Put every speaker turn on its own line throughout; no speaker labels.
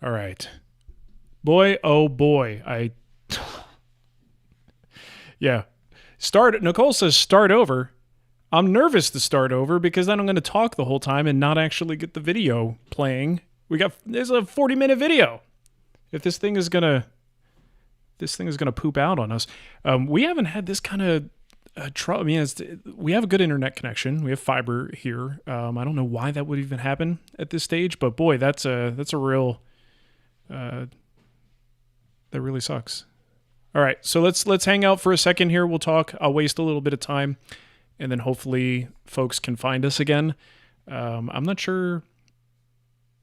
All right. Boy, oh boy. Yeah. Nicole says start over. I'm nervous to start over because then I'm going to talk the whole time and not actually get the video playing. There's a 40-minute video. If this thing is gonna poop out on us. We haven't had this kind of trouble. I mean, we have a good internet connection. We have fiber here. I don't know why that would even happen at this stage, but boy, that's a real. That really sucks. All right, so let's hang out for a second here. We'll talk. I'll waste a little bit of time, and then hopefully folks can find us again. I'm not sure.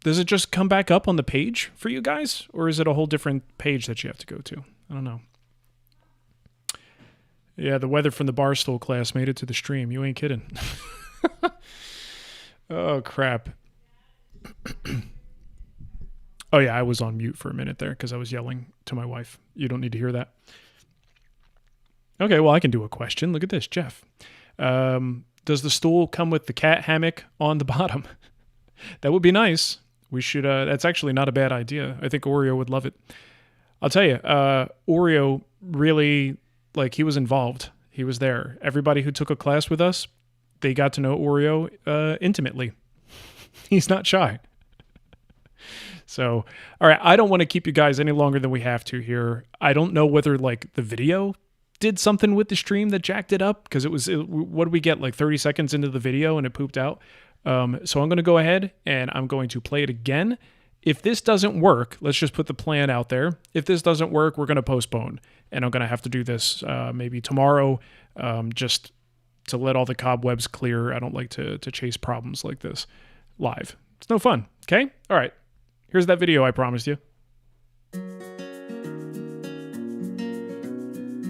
Does it just come back up on the page for you guys? Or is it a whole different page that you have to go to? I don't know. Yeah, the weather from the bar stool class made it to the stream. You ain't kidding. Oh, crap. Oh, yeah, I was on mute for a minute there because I was yelling to my wife. You don't need to hear that. Okay, well, I can do a question. Look at this, Jeff. Does the stool come with the cat hammock on the bottom? That would be nice. We should, that's actually not a bad idea. I think Oreo would love it. I'll tell you, Oreo really, he was involved. He was there. Everybody who took a class with us, they got to know Oreo intimately. He's not shy. So, all right, I don't want to keep you guys any longer than we have to here. I don't know whether, the video did something with the stream that jacked it up, because what did we get, 30 seconds into the video and it pooped out? So I'm going to go ahead and I'm going to play it again. If this doesn't work, let's just put the plan out there. If this doesn't work, we're going to postpone. And I'm going to have to do this maybe tomorrow just to let all the cobwebs clear. I don't like to chase problems like this live. It's no fun, okay? All right. Here's that video I promised you.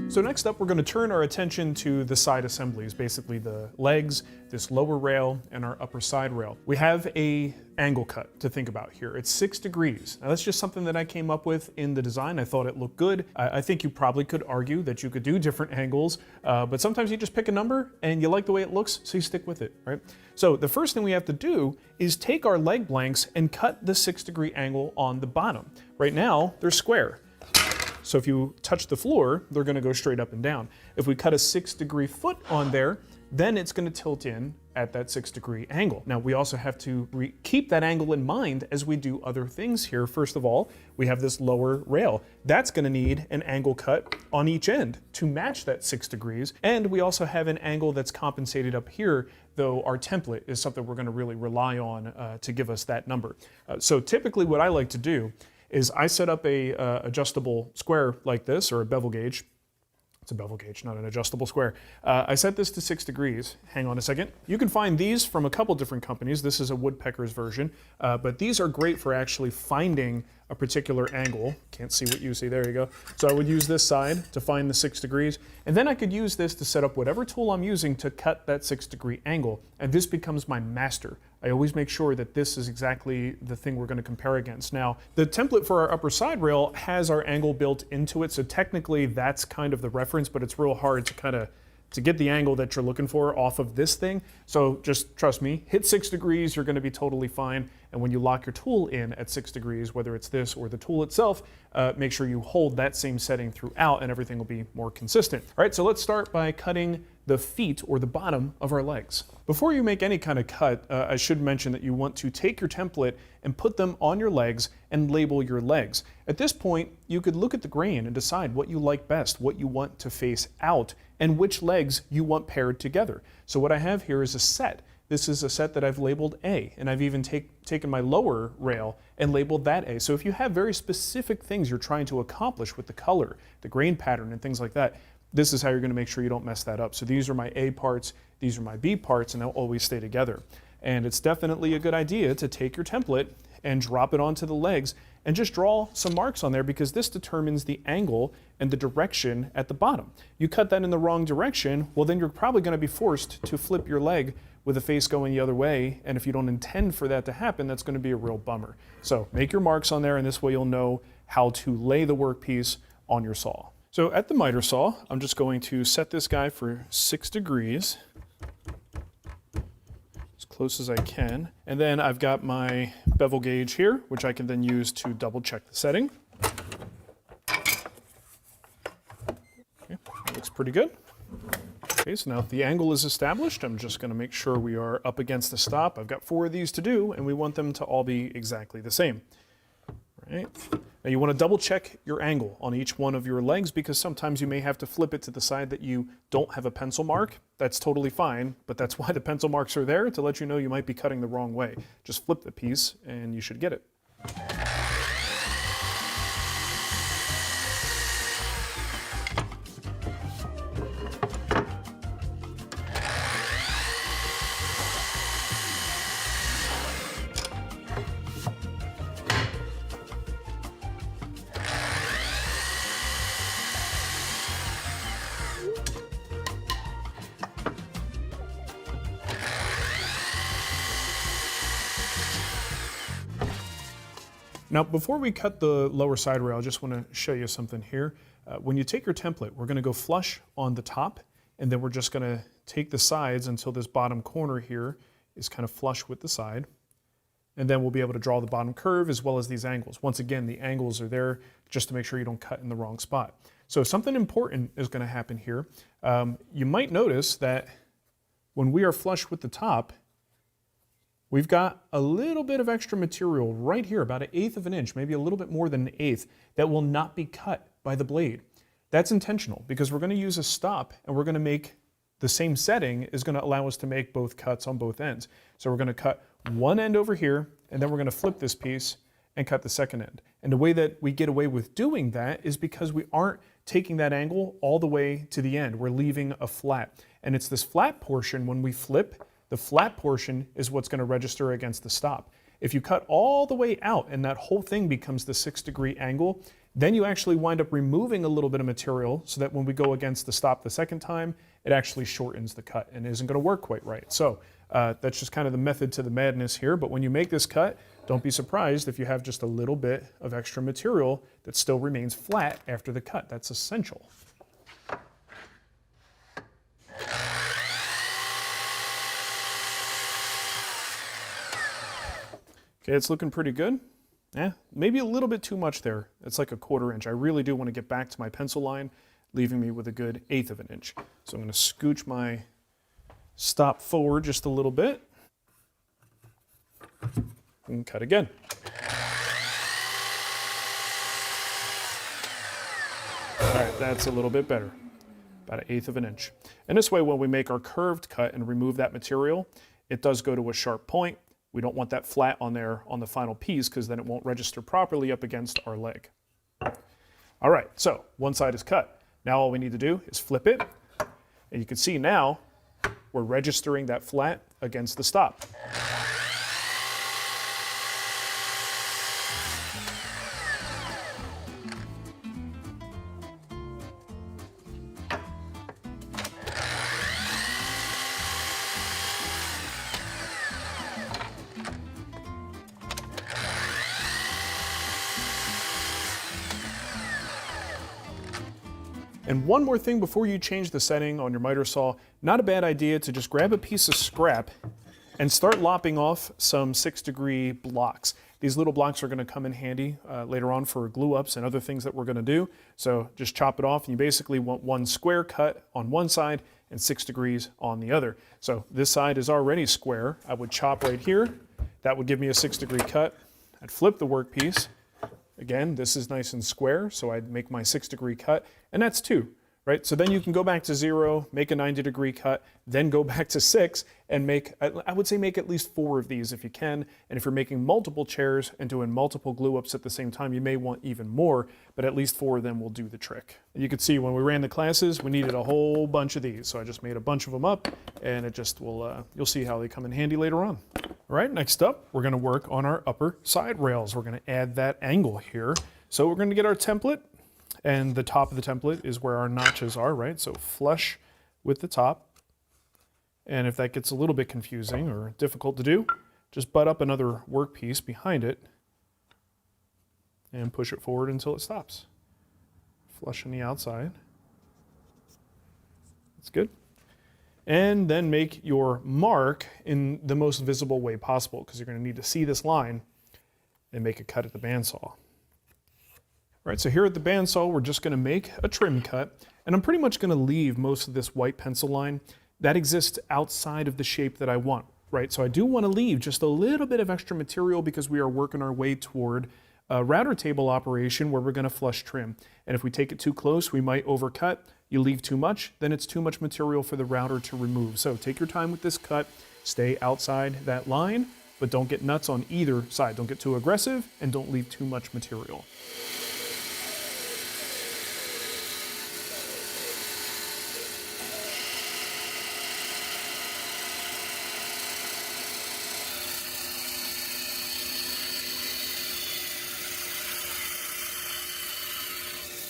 So next up, we're going to turn our attention to the side assemblies, basically the legs, this lower rail, and our upper side rail. We have a angle cut to think about here. It's 6 degrees. Now that's just something that I came up with in the design. I thought it looked good. I think you probably could argue that you could do different angles, but sometimes you just pick a number and you like the way it looks, so you stick with it, right? So the first thing we have to do is take our leg blanks and cut the 6-degree angle on the bottom. Right now, they're square. So if you touch the floor, they're going to go straight up and down. If we cut a 6-degree foot on there, then it's going to tilt in at that 6-degree angle. Now we also have to keep that angle in mind as we do other things here. First of all, we have this lower rail. That's going to need an angle cut on each end to match that 6 degrees. And we also have an angle that's compensated up here, though our template is something we're going to really rely on to give us that number. So typically what I like to do is I set up a adjustable square like this, or a bevel gauge. It's a bevel gauge, not an adjustable square. I set this to 6 degrees. Hang on a second. You can find these from a couple different companies. This is a woodpecker's version, but these are great for actually finding a particular angle. Can't see what you see, there you go. So I would use this side to find the 6 degrees, and then I could use this to set up whatever tool I'm using to cut that 6-degree angle, and this becomes my master. I always make sure that this is exactly the thing we're going to compare against. Now, the template for our upper side rail has our angle built into it, so technically that's kind of the reference, but it's real hard to get the angle that you're looking for off of this thing. So just trust me, hit 6 degrees, you're going to be totally fine. And when you lock your tool in at 6 degrees, whether it's this or the tool itself, make sure you hold that same setting throughout and everything will be more consistent. All right, so let's start by cutting the feet or the bottom of our legs. Before you make any kind of cut, I should mention that you want to take your template and put them on your legs and label your legs. At this point, you could look at the grain and decide what you like best, what you want to face out, and which legs you want paired together. So what I have here is a set. This is a set that I've labeled A, and I've even taken my lower rail and labeled that A. So if you have very specific things you're trying to accomplish with the color, the grain pattern, and things like that, this is how you're going to make sure you don't mess that up. So these are my A parts, these are my B parts, and they'll always stay together. And it's definitely a good idea to take your template and drop it onto the legs and just draw some marks on there, because this determines the angle and the direction at the bottom. You cut that in the wrong direction, well then you're probably going to be forced to flip your leg with the face going the other way, and if you don't intend for that to happen, that's going to be a real bummer. So make your marks on there, and this way you'll know how to lay the workpiece on your saw. So at the miter saw, I'm just going to set this guy for 6 degrees. As close as I can. And then I've got my bevel gauge here, which I can then use to double check the setting. Okay, that looks pretty good. Okay, so now if the angle is established, I'm just gonna make sure we are up against the stop. I've got 4 of these to do, and we want them to all be exactly the same. All right. Now you want to double check your angle on each one of your legs, because sometimes you may have to flip it to the side that you don't have a pencil mark. That's totally fine, but that's why the pencil marks are there, to let you know you might be cutting the wrong way. Just flip the piece and you should get it. Now, before we cut the lower side rail, I just want to show you something here. When you take your template, we're going to go flush on the top, and then we're just going to take the sides until this bottom corner here is kind of flush with the side. And then we'll be able to draw the bottom curve as well as these angles. Once again, the angles are there just to make sure you don't cut in the wrong spot. So something important is going to happen here. You might notice that when we are flush with the top, we've got a little bit of extra material right here, about 1/8 of an inch, maybe a little bit more than 1/8, that will not be cut by the blade. That's intentional, because we're going to use a stop, and we're going to make the same setting is going to allow us to make both cuts on both ends. So we're going to cut one end over here, and then we're going to flip this piece and cut the second end. And the way that we get away with doing that is because we aren't taking that angle all the way to the end. We're leaving a flat. And it's this flat portion, when we flip, the flat portion is what's going to register against the stop. If you cut all the way out and that whole thing becomes the 6-degree angle, then you actually wind up removing a little bit of material, so that when we go against the stop the second time, it actually shortens the cut and isn't going to work quite right. So that's just kind of the method to the madness here. But when you make this cut, don't be surprised if you have just a little bit of extra material that still remains flat after the cut. That's essential. Okay, it's looking pretty good. Yeah, maybe a little bit too much there. It's like a 1/4 inch. I really do want to get back to my pencil line, leaving me with a good 1/8 of an inch. So I'm going to scooch my stop forward just a little bit and cut again. All right, that's a little bit better, about 1/8 of an inch. And this way, when we make our curved cut and remove that material, it does go to a sharp point. We don't want that flat on there on the final piece, because then it won't register properly up against our leg. All right, so one side is cut. Now all we need to do is flip it, and you can see now we're registering that flat against the stop. And one more thing before you change the setting on your miter saw, not a bad idea to just grab a piece of scrap and start lopping off some 6-degree blocks. These little blocks are going to come in handy later on for glue ups and other things that we're going to do. So just chop it off, and you basically want one square cut on one side and 6 degrees on the other. So this side is already square. I would chop right here. That would give me a 6-degree cut. I'd flip the workpiece. Again, this is nice and square, so I'd make my 6-degree cut, and that's 2, right? So then you can go back to 0, make a 90-degree cut, then go back to 6, and make, I would say make at least 4 of these if you can. And if you're making multiple chairs and doing multiple glue ups at the same time, you may want even more, but at least 4 of them will do the trick. And you can see when we ran the classes, we needed a whole bunch of these, so I just made a bunch of them up, and it just will, you'll see how they come in handy later on. All right, next up, we're going to work on our upper side rails. We're going to add that angle here. So we're going to get our template, and the top of the template is where our notches are, right? So flush with the top. And if that gets a little bit confusing or difficult to do, just butt up another workpiece behind it and push it forward until it stops. Flush on the outside. That's good. and then make your mark in the most visible way possible, because you're going to need to see this line and make a cut at the bandsaw. All right, so here at the bandsaw, we're just going to make a trim cut, and I'm pretty much going to leave most of this white pencil line that exists outside of the shape that I want, right? So I do want to leave just a little bit of extra material because we are working our way toward a router table operation where we're going to flush trim. And if we take it too close, we might overcut. You leave too much, then it's too much material for the router to remove. So take your time with this cut, stay outside that line, but don't get nuts on either side. Don't get too aggressive and don't leave too much material.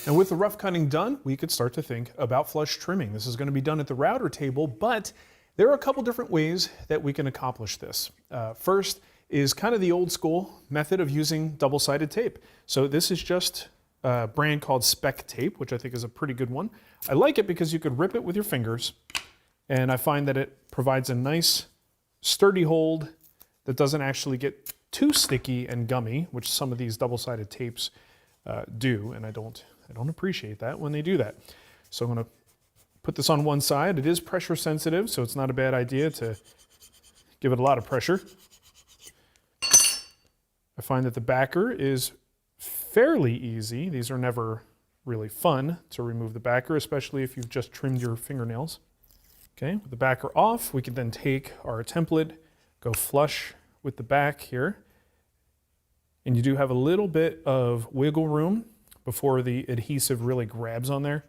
And with the rough cutting done, we could start to think about flush trimming. This is going to be done at the router table, but there are a couple different ways that we can accomplish this. First is kind of the old school method of using double-sided tape. So this is just a brand called Spec tape, which I think is a pretty good one. I like it because you could rip it with your fingers, and I find that it provides a nice sturdy hold that doesn't actually get too sticky and gummy, which some of these double-sided tapes do, and I don't appreciate that when they do that. So I'm going to put this on one side. It is pressure sensitive, so it's not a bad idea to give it a lot of pressure. I find that the backer is fairly easy. These are never really fun to remove the backer, especially if you've just trimmed your fingernails. Okay, with the backer off, we can then take our template, go flush with the back here, and you do have a little bit of wiggle room before the adhesive really grabs on there,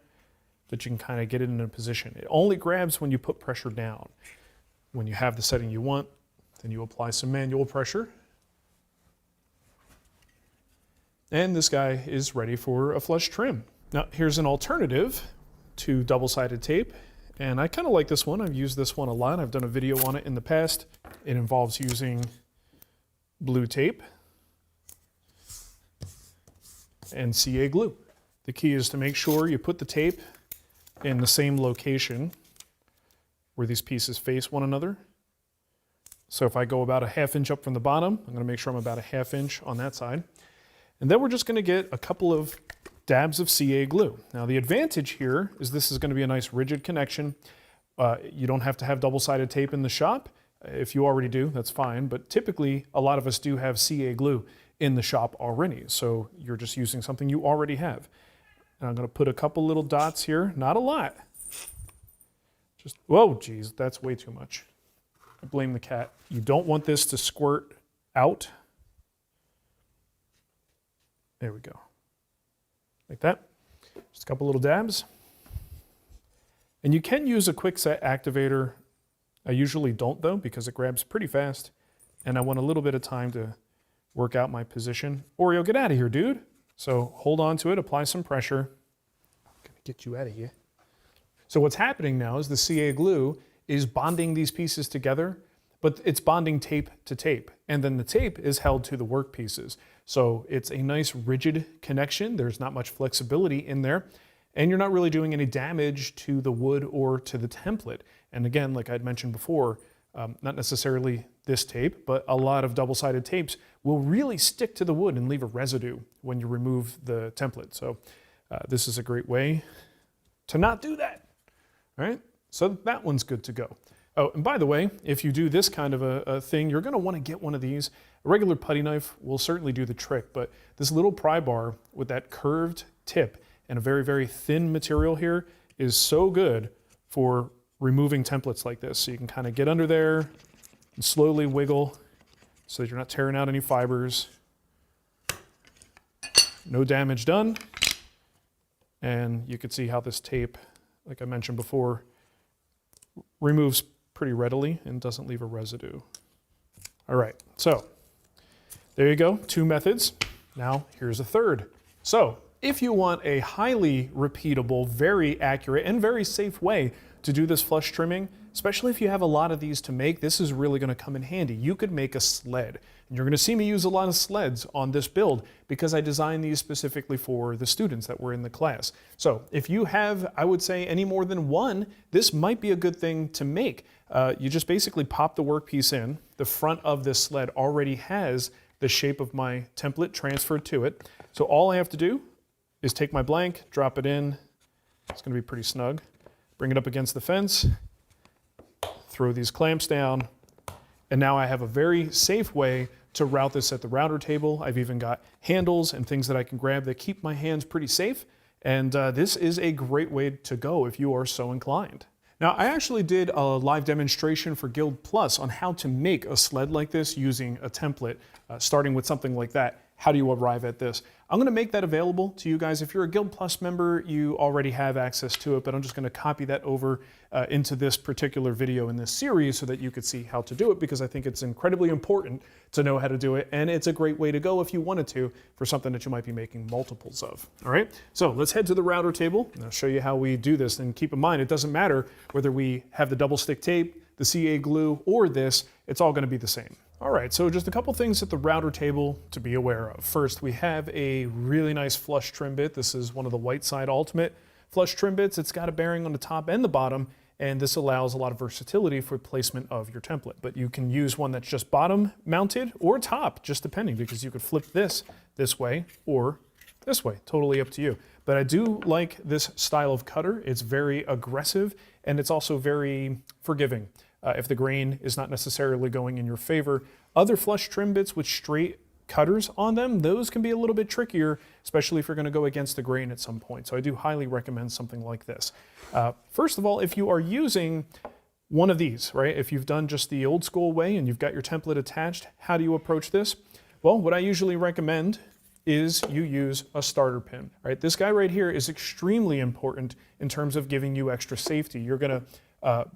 that you can kind of get it in a position. It only grabs when you put pressure down. When you have the setting you want, then you apply some manual pressure. And this guy is ready for a flush trim. Now here's an alternative to double-sided tape, and I kind of like this one. I've used this one a lot. I've done a video on it in the past. It involves using blue tape and CA glue. The key is to make sure you put the tape in the same location where these pieces face one another. So if I go about a ½ inch up from the bottom, I'm going to make sure I'm about a ½ inch on that side. And then we're just going to get a couple of dabs of CA glue. Now the advantage here is this is going to be a nice rigid connection. You don't have to have double-sided tape in the shop. If you already do, that's fine, but typically a lot of us do have CA glue in the shop already, so you're just using something you already have. And I'm going to put a couple little dots here, not a lot. Just, whoa, geez, that's way too much. I blame the cat. You don't want this to squirt out. There we go. Like that. Just a couple little dabs. And you can use a quick set activator. I usually don't though, because it grabs pretty fast, and I want a little bit of time to work out my position. Oreo, get out of here, dude. So hold on to it, apply some pressure. I'm gonna get you out of here. So what's happening now is the CA glue is bonding these pieces together, but it's bonding tape to tape. And then the tape is held to the work pieces. So it's a nice rigid connection. There's not much flexibility in there. And you're not really doing any damage to the wood or to the template. And again, like I'd mentioned before, not necessarily this tape, but a lot of double-sided tapes will really stick to the wood and leave a residue when you remove the template. So this is a great way to not do that. All right, so that one's good to go. Oh, and by the way, if you do this kind of a thing, you're gonna wanna get one of these. A regular putty knife will certainly do the trick, but this little pry bar with that curved tip and a very, very thin material here is so good for removing templates like this. So you can kind of get under there and slowly wiggle so that you're not tearing out any fibers. No damage done. And you can see how this tape, like I mentioned before, removes pretty readily and doesn't leave a residue. All right, so there you go, 2 methods. Now here's a third. So if you want a highly repeatable, very accurate, and very safe way to do this flush trimming, especially if you have a lot of these to make, this is really gonna come in handy. You could make a sled. And you're gonna see me use a lot of sleds on this build because I designed these specifically for the students that were in the class. So if you have, I would say, any more than one, this might be a good thing to make. You just basically pop the workpiece in. The front of this sled already has the shape of my template transferred to it. So all I have to do is take my blank, drop it in. It's gonna be pretty snug. Bring it up against the fence, throw these clamps down, and now I have a very safe way to route this at the router table. I've even got handles and things that I can grab that keep my hands pretty safe. And this is a great way to go if you are so inclined. Now, I actually did a live demonstration for Guild Plus on how to make a sled like this using a template, starting with something like that. How do you arrive at this? I'm gonna make that available to you guys. If you're a Guild Plus member, you already have access to it, but I'm just gonna copy that over into this particular video in this series so that you could see how to do it, because I think it's incredibly important to know how to do it, and it's a great way to go if you wanted to for something that you might be making multiples of. All right, so let's head to the router table, and I'll show you how we do this. And keep in mind, it doesn't matter whether we have the double stick tape, the CA glue, or this, it's all gonna be the same. All right, so just a couple things at the router table to be aware of. First, we have a really nice flush trim bit. This is one of the Whiteside Ultimate flush trim bits. It's got a bearing on the top and the bottom, and this allows a lot of versatility for placement of your template. But you can use one that's just bottom mounted or top, just depending, because you could flip this way or this way, totally up to you. But I do like this style of cutter. It's very aggressive, and it's also very forgiving. If the grain is not necessarily going in your favor. Other flush trim bits with straight cutters on them, those can be a little bit trickier, especially if you're gonna go against the grain at some point. So I do highly recommend something like this. First of all, if you are using one of these, right? If you've done just the old school way and you've got your template attached, how do you approach this? Well, what I usually recommend is you use a starter pin, right? This guy right here is extremely important in terms of giving you extra safety. You're gonna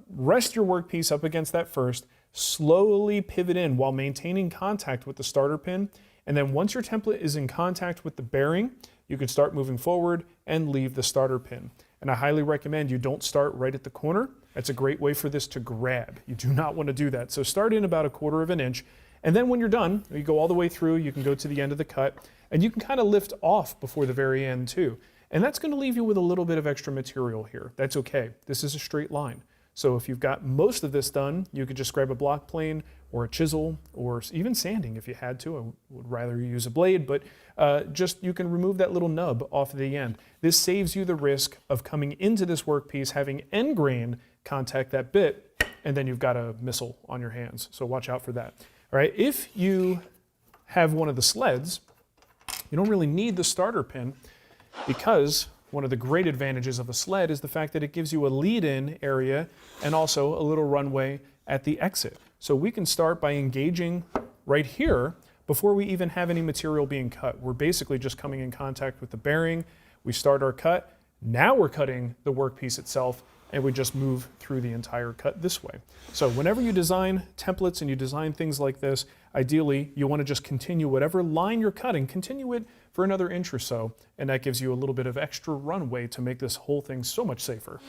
rest your workpiece up against that first, slowly pivot in while maintaining contact with the starter pin, and then once your template is in contact with the bearing, you can start moving forward and leave the starter pin. And I highly recommend you don't start right at the corner. That's a great way for this to grab. You do not want to do that. So start in about 1/4 of an inch, and then when you're done, you go all the way through, you can go to the end of the cut, and you can kind of lift off before the very end too. And that's going to leave you with a little bit of extra material here. That's okay. This is a straight line. So if you've got most of this done, you could just grab a block plane or a chisel or even sanding if you had to. I would rather use a blade, but just you can remove that little nub off the end. This saves you the risk of coming into this workpiece, having end grain contact that bit, and then you've got a missile on your hands. So watch out for that. All right, if you have one of the sleds, you don't really need the starter pin, because one of the great advantages of a sled is the fact that it gives you a lead-in area and also a little runway at the exit. So we can start by engaging right here before we even have any material being cut. We're basically just coming in contact with the bearing. We start our cut. Now we're cutting the workpiece itself, and we just move through the entire cut this way. So whenever you design templates and you design things like this, ideally you want to just continue whatever line you're cutting, continue it for another inch or so, and that gives you a little bit of extra runway to make this whole thing so much safer.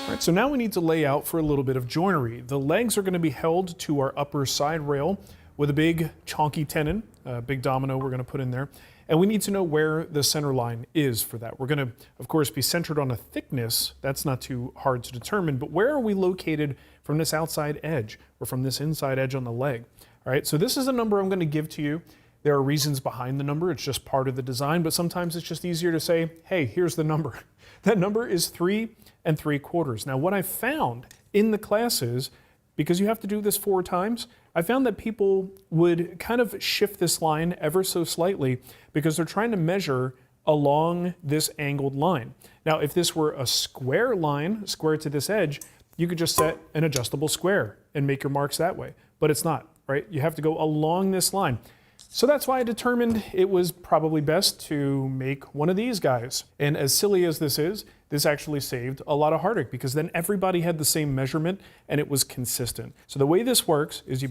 Right, so now we need to lay out for a little bit of joinery. The legs are going to be held to our upper side rail with a big chonky tenon, a big domino we're going to put in there. And we need to know where the center line is for that. We're going to, of course, be centered on a thickness. That's not too hard to determine, but where are we located from this outside edge or from this inside edge on the leg? All right, so this is a number I'm going to give to you. There are reasons behind the number, it's just part of the design, but sometimes it's just easier to say, hey, here's the number. That number is 3 3/4. Now what I found in the classes, because you have to do this 4 times, I found that people would kind of shift this line ever so slightly because they're trying to measure along this angled line. Now if this were a square line, square to this edge, you could just set an adjustable square and make your marks that way, but it's not, right? You have to go along this line. So that's why I determined it was probably best to make one of these guys. And as silly as this is, this actually saved a lot of heartache because then everybody had the same measurement and it was consistent. So the way this works is you're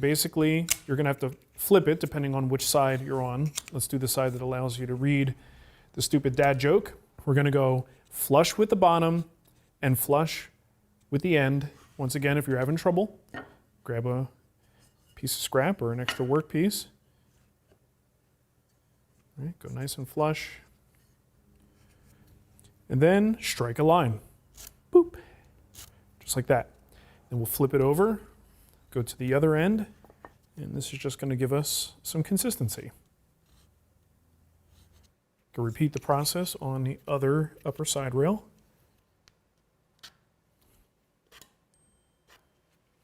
gonna have to flip it depending on which side you're on. Let's do the side that allows you to read the stupid dad joke. We're gonna go flush with the bottom and flush with the end. Once again, if you're having trouble, grab a piece of scrap or an extra work piece. All right, go nice and flush. And then strike a line. Boop. Just like that. Then we'll flip it over, go to the other end, and this is just going to give us some consistency. Can repeat the process on the other upper side rail.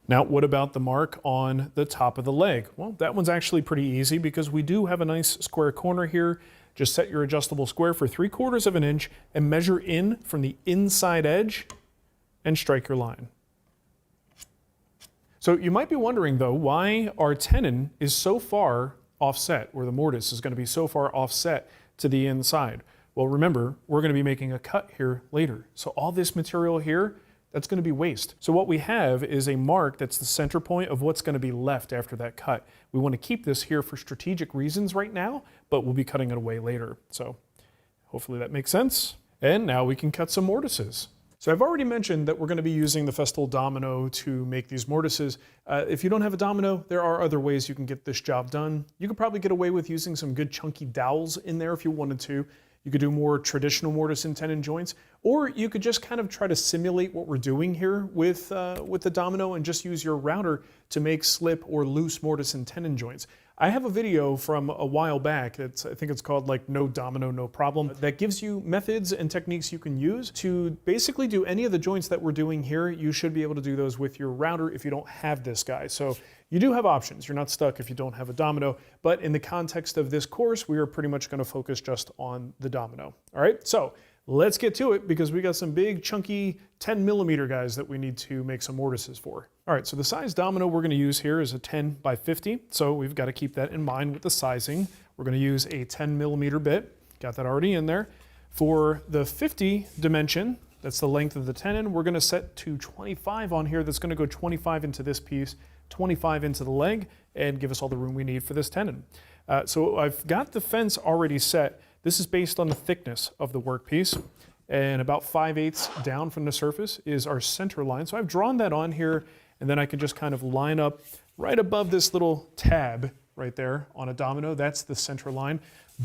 Now, what about the mark on the top of the leg? Well, that one's actually pretty easy because we do have a nice square corner here. Just set your adjustable square for 3/4 of an inch and measure in from the inside edge and strike your line. So you might be wondering though, why our tenon is so far offset, or the mortise is going to be so far offset to the inside. Well, remember, we're going to be making a cut here later. So all this material here, that's going to be waste. So what we have is a mark that's the center point of what's going to be left after that cut. We want to keep this here for strategic reasons right now, but we'll be cutting it away later. So hopefully that makes sense. And now we can cut some mortises. So I've already mentioned that we're going to be using the Festool Domino to make these mortises. If you don't have a Domino, there are other ways you can get this job done. You could probably get away with using some good chunky dowels in there if you wanted to. You could do more traditional mortise and tenon joints, or you could just kind of try to simulate what we're doing here with the Domino and just use your router to make slip or loose mortise and tenon joints. I have a video from a while back, I think it's called like No Domino, No Problem, that gives you methods and techniques you can use to basically do any of the joints that we're doing here. You should be able to do those with your router if you don't have this guy. So you do have options. You're not stuck if you don't have a Domino, but in the context of this course, we are pretty much going to focus just on the Domino. All right, so let's get to it because we got some big chunky 10mm guys that we need to make some mortises for. All right, so the size Domino we're going to use here is a 10 by 50, so we've got to keep that in mind with the sizing. We're going to use a 10mm bit, got that already in there. For the 50 dimension, that's the length of the tenon, we're going to set to 25 on here. That's going to go 25 into this piece, 25 into the leg, and give us all the room we need for this tenon. So I've got the fence already set. This is based on the thickness of the workpiece, and about 5/8 down from the surface is our center line. So I've drawn that on here, and then I can just kind of line up right above this little tab right there on a Domino. That's the center line.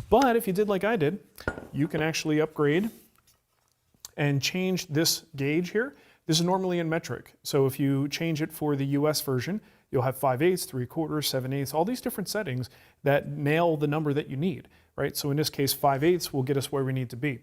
But if you did like I did, you can actually upgrade and change this gauge here. This is normally in metric. So if you change it for the US version, you'll have 5/8, 3/4, 7/8, all these different settings that nail the number that you need, right? So in this case, 5/8 will get us where we need to be.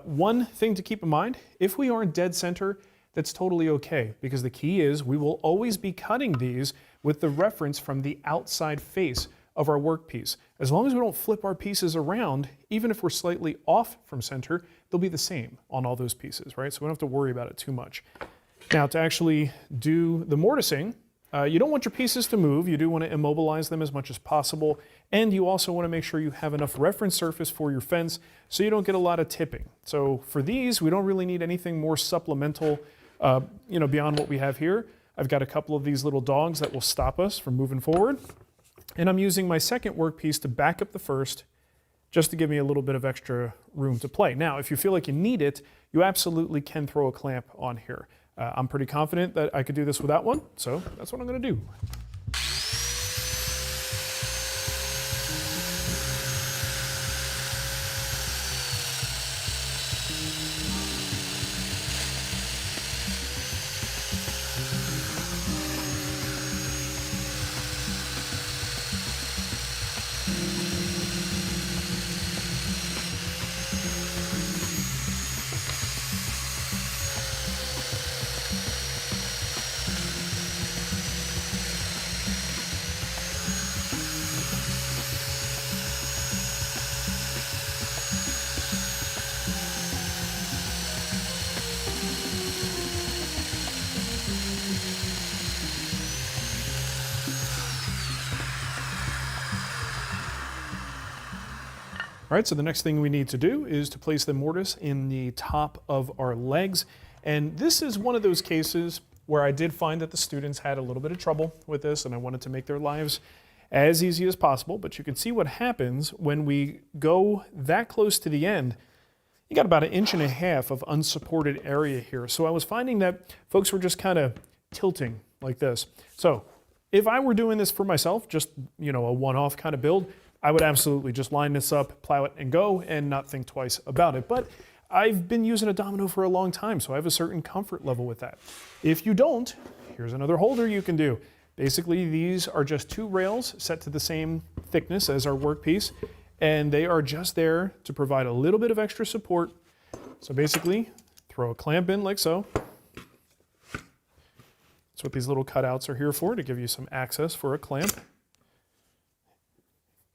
One thing to keep in mind, if we aren't dead center, that's totally okay, because the key is we will always be cutting these with the reference from the outside face of our workpiece. As long as we don't flip our pieces around, even if we're slightly off from center, they'll be the same on all those pieces, right? So we don't have to worry about it too much. Now to actually do the mortising, you don't want your pieces to move. You do want to immobilize them as much as possible. And you also want to make sure you have enough reference surface for your fence so you don't get a lot of tipping. So for these, we don't really need anything more supplemental beyond what we have here. I've got a couple of these little dogs that will stop us from moving forward. And I'm using my second workpiece to back up the first, just to give me a little bit of extra room to play. Now, if you feel like you need it, you absolutely can throw a clamp on here. I'm pretty confident that I could do this without one, so that's what I'm going to do. All right, so the next thing we need to do is to place the mortise in the top of our legs. And this is one of those cases where I did find that the students had a little bit of trouble with this, and I wanted to make their lives as easy as possible. But you can see what happens when we go that close to the end. You got about 1.5 inches of unsupported area here. So I was finding that folks were just kind of tilting like this. So if I were doing this for myself, just, you know, a one-off kind of build, I would absolutely just line this up, plow it, and go, and not think twice about it. But I've been using a Domino for a long time, so I have a certain comfort level with that. If you don't, here's another holder you can do. Basically, these are just 2 rails set to the same thickness as our workpiece, and they are just there to provide a little bit of extra support. So basically, throw a clamp in like so. That's what these little cutouts are here for, to give you some access for a clamp.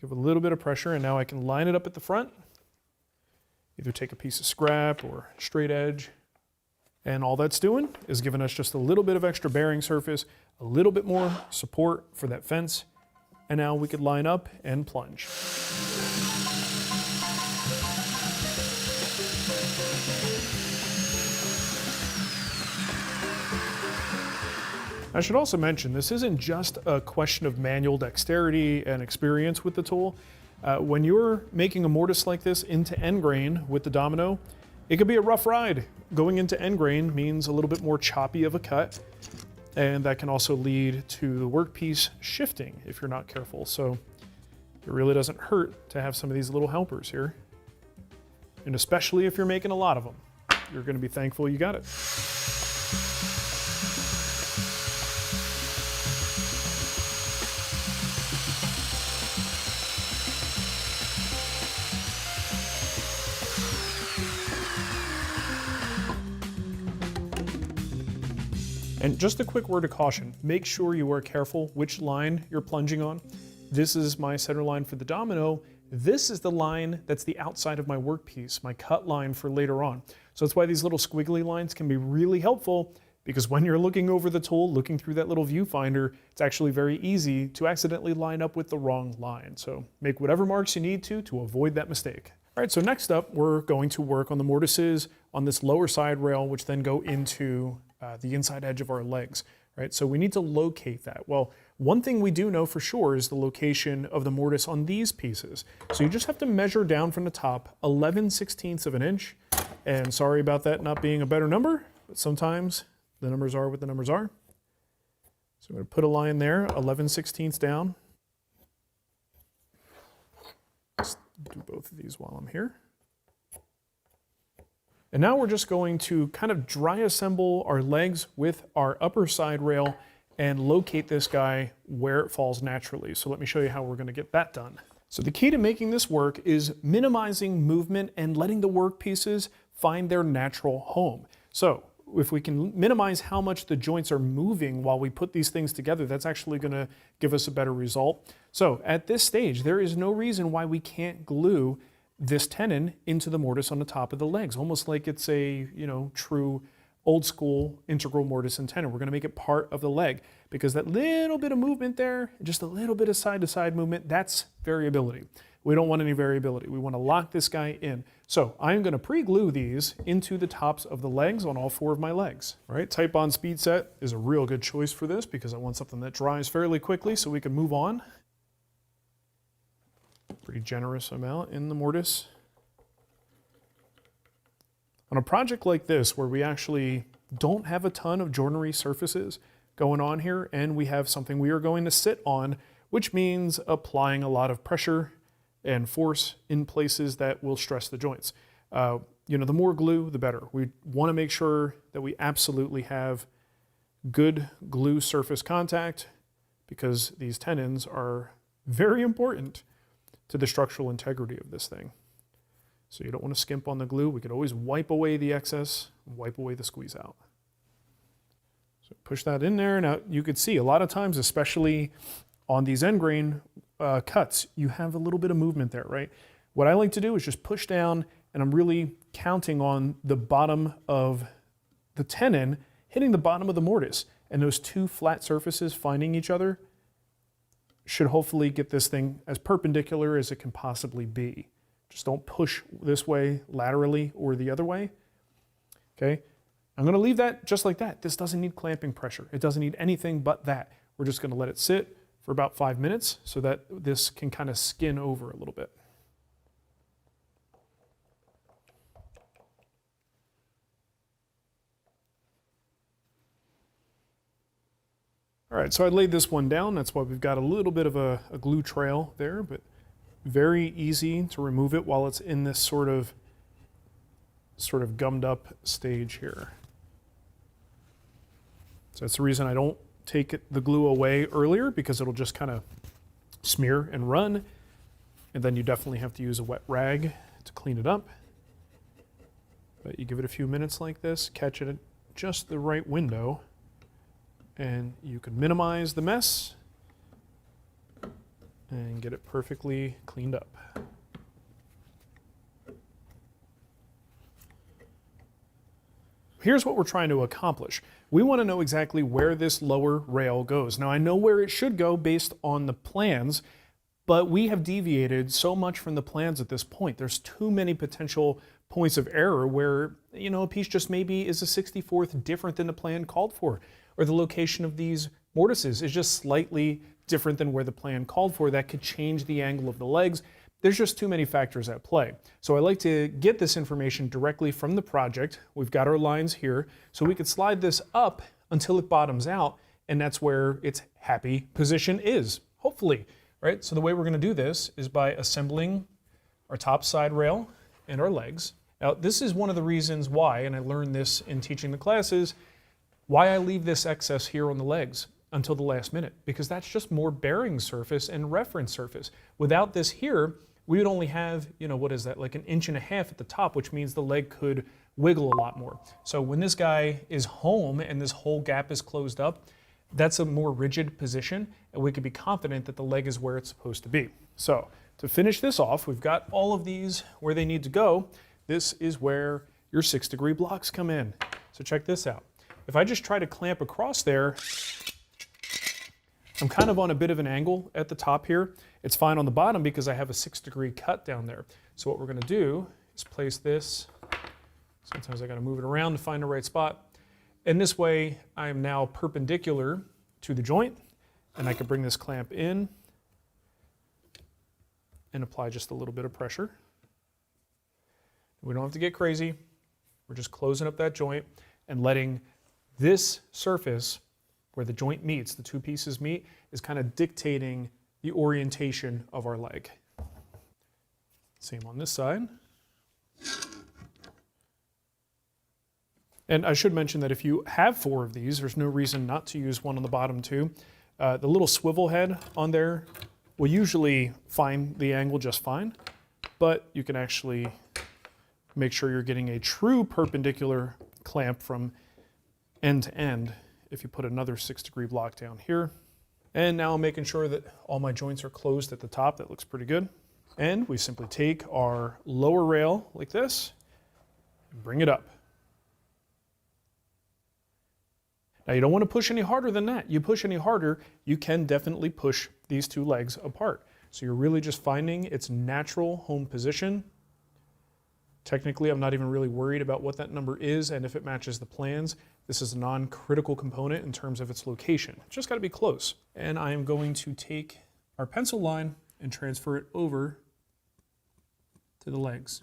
Give a little bit of pressure, and now I can line it up at the front. Either take a piece of scrap or straight edge. And all that's doing is giving us just a little bit of extra bearing surface, a little bit more support for that fence. And now we could line up and plunge. I should also mention, this isn't just a question of manual dexterity and experience with the tool. When you're making a mortise like this into end grain with the Domino, it could be a rough ride. Going into end grain means a little bit more choppy of a cut, and that can also lead to the workpiece shifting if you're not careful. So it really doesn't hurt to have some of these little helpers here. And especially if you're making a lot of them, you're going to be thankful you got it. And just a quick word of caution, make sure you are careful which line you're plunging on. This is my center line for the Domino. This is the line that's the outside of my workpiece, my cut line for later on. So that's why these little squiggly lines can be really helpful, because when you're looking over the tool, looking through that little viewfinder, it's actually very easy to accidentally line up with the wrong line. So make whatever marks you need to avoid that mistake. All right, so next up, we're going to work on the mortises on this lower side rail, which then go into the inside edge of our legs, right? So we need to locate that. Well, one thing we do know for sure is the location of the mortise on these pieces. So you just have to measure down from the top 11/16 of an inch. And sorry about that not being a better number, but sometimes the numbers are what the numbers are. So I'm going to put a line there, 11/16 down. Let's do both of these while I'm here. And now we're just going to kind of dry assemble our legs with our upper side rail and locate this guy where it falls naturally. So let me show you how we're going to get that done. So the key to making this work is minimizing movement and letting the work pieces find their natural home. So if we can minimize how much the joints are moving while we put these things together, that's actually going to give us a better result. So at this stage, there is no reason why we can't glue this tenon into the mortise on the top of the legs, almost like it's a, you know, true old school integral mortise and tenon. We're going to make it part of the leg, because that little bit of movement there, just a little bit of side to side movement, that's variability. We don't want any variability. We want to lock this guy in. So I'm going to pre-glue these into the tops of the legs on all 4 of my legs. All right, Type Bond Speed Set is a real good choice for this, because I want something that dries fairly quickly so we can move on. Pretty generous amount in the mortise. On a project like this, where we actually don't have a ton of joinery surfaces going on here, and we have something we are going to sit on, which means applying a lot of pressure and force in places that will stress the joints. You know, the more glue, the better. We want to make sure that we absolutely have good glue surface contact, because these tenons are very important to the structural integrity of this thing. So you don't want to skimp on the glue. We could always wipe away the excess, wipe away the squeeze out. So push that in there. Now you could see a lot of times, especially on these end grain cuts, you have a little bit of movement there, right? What I like to do is just push down, and I'm really counting on the bottom of the tenon hitting the bottom of the mortise, and those 2 flat surfaces finding each other should hopefully get this thing as perpendicular as it can possibly be. Just don't push this way laterally or the other way. Okay, I'm gonna leave that just like that. This doesn't need clamping pressure. It doesn't need anything but that. We're just gonna let it sit for about 5 minutes so that this can kind of skin over a little bit. All right, so I laid this one down. That's why we've got a little bit of a glue trail there, but very easy to remove it while it's in this sort of gummed up stage here. So that's the reason I don't take the glue away earlier, because it'll just kind of smear and run. And then you definitely have to use a wet rag to clean it up. But you give it a few minutes like this, catch it at just the right window, and you can minimize the mess and get it perfectly cleaned up. Here's what we're trying to accomplish. We want to know exactly where this lower rail goes. Now I know where it should go based on the plans, but we have deviated so much from the plans at this point. There's too many potential points of error where, you know, a piece just maybe is a 64th different than the plan called for, or the location of these mortises is just slightly different than where the plan called for. That could change the angle of the legs. There's just too many factors at play. So I like to get this information directly from the project. We've got our lines here, so we could slide this up until it bottoms out, and that's where its happy position is, hopefully, right? So the way we're gonna do this is by assembling our top side rail and our legs. Now, this is one of the reasons why, and I learned this in teaching the classes, why I leave this excess here on the legs until the last minute, because that's just more bearing surface and reference surface. Without this here, we would only have, you know, what is that, like 1.5 inches at the top, which means the leg could wiggle a lot more. So when this guy is home and this whole gap is closed up, that's a more rigid position, and we could be confident that the leg is where it's supposed to be. So to finish this off, we've got all of these where they need to go. This is where your 6-degree blocks come in. So check this out. If I just try to clamp across there, I'm kind of on a bit of an angle at the top here. It's fine on the bottom because I have a 6-degree cut down there. So what we're gonna do is place this. Sometimes I gotta move it around to find the right spot. And this way, I am now perpendicular to the joint, and I can bring this clamp in and apply just a little bit of pressure. We don't have to get crazy. We're just closing up that joint and letting this surface where the joint meets, the two pieces meet, is kind of dictating the orientation of our leg. Same on this side. And I should mention that if you have 4 of these, there's no reason not to use one on the bottom too. The little swivel head on there will usually find the angle just fine, but you can actually make sure you're getting a true perpendicular clamp from end to end if you put another 6-degree block down here. And now I'm making sure that all my joints are closed at the top. That looks pretty good. And we simply take our lower rail like this and bring it up. Now you don't want to push any harder than that. You push any harder, you can definitely push these two legs apart. So you're really just finding its natural home position. Technically, I'm not even really worried about what that number is and if it matches the plans. This is a non-critical component in terms of its location. It's just got to be close. And I am going to take our pencil line and transfer it over to the legs.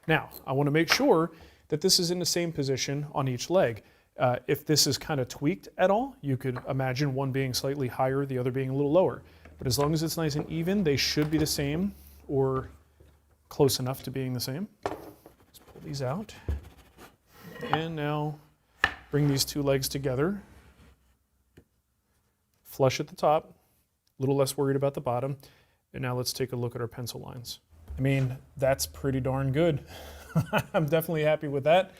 Now, I want to make sure that this is in the same position on each leg. If this is kind of tweaked at all, you could imagine one being slightly higher, the other being a little lower. But as long as it's nice and even, they should be the same or close enough to being the same. Let's pull these out. And now bring these two legs together. Flush at the top, a little less worried about the bottom. And now let's take a look at our pencil lines. I mean, that's pretty darn good. I'm definitely happy with that.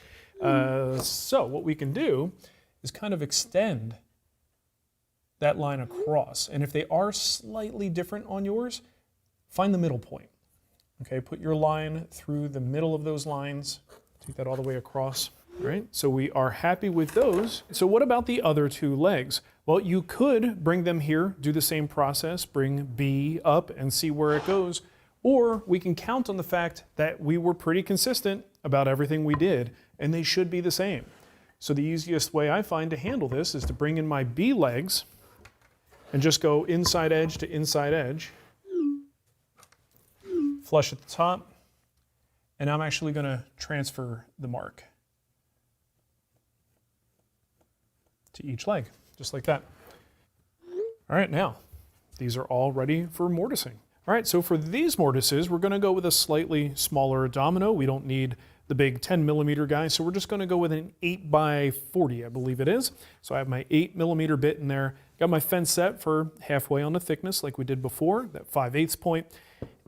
So what we can do is kind of extend that line across. And if they are slightly different on yours, find the middle point. Okay, put your line through the middle of those lines. Take that all the way across. All right, so we are happy with those. So what about the other two legs? Well, you could bring them here, do the same process, bring B up and see where it goes, or we can count on the fact that we were pretty consistent about everything we did, and they should be the same. So the easiest way I find to handle this is to bring in my B legs and just go inside edge to inside edge, flush at the top, and I'm actually going to transfer the mark to each leg, just like that. All right, now, these are all ready for mortising. All right, so for these mortises, we're gonna go with a slightly smaller domino. We don't need the big 10mm guy, so we're just gonna go with an 8x40, I believe it is. So I have my 8mm bit in there. Got my fence set for halfway on the thickness like we did before, that 5/8 point.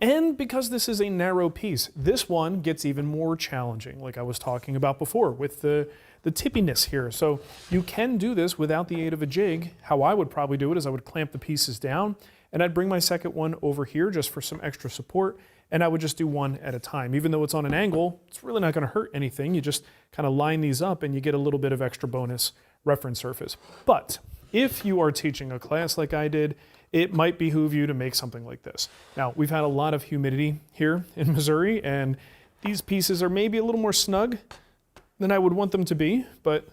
And because this is a narrow piece, this one gets even more challenging, like I was talking about before with the tippiness here. So you can do this without the aid of a jig. How I would probably do it is I would clamp the pieces down and I'd bring my second one over here just for some extra support, and I would just do one at a time. Even though it's on an angle, it's really not gonna hurt anything. You just kind of line these up and you get a little bit of extra bonus reference surface. But if you are teaching a class like I did, it might behoove you to make something like this. Now, we've had a lot of humidity here in Missouri, and these pieces are maybe a little more snug than I would want them to be, but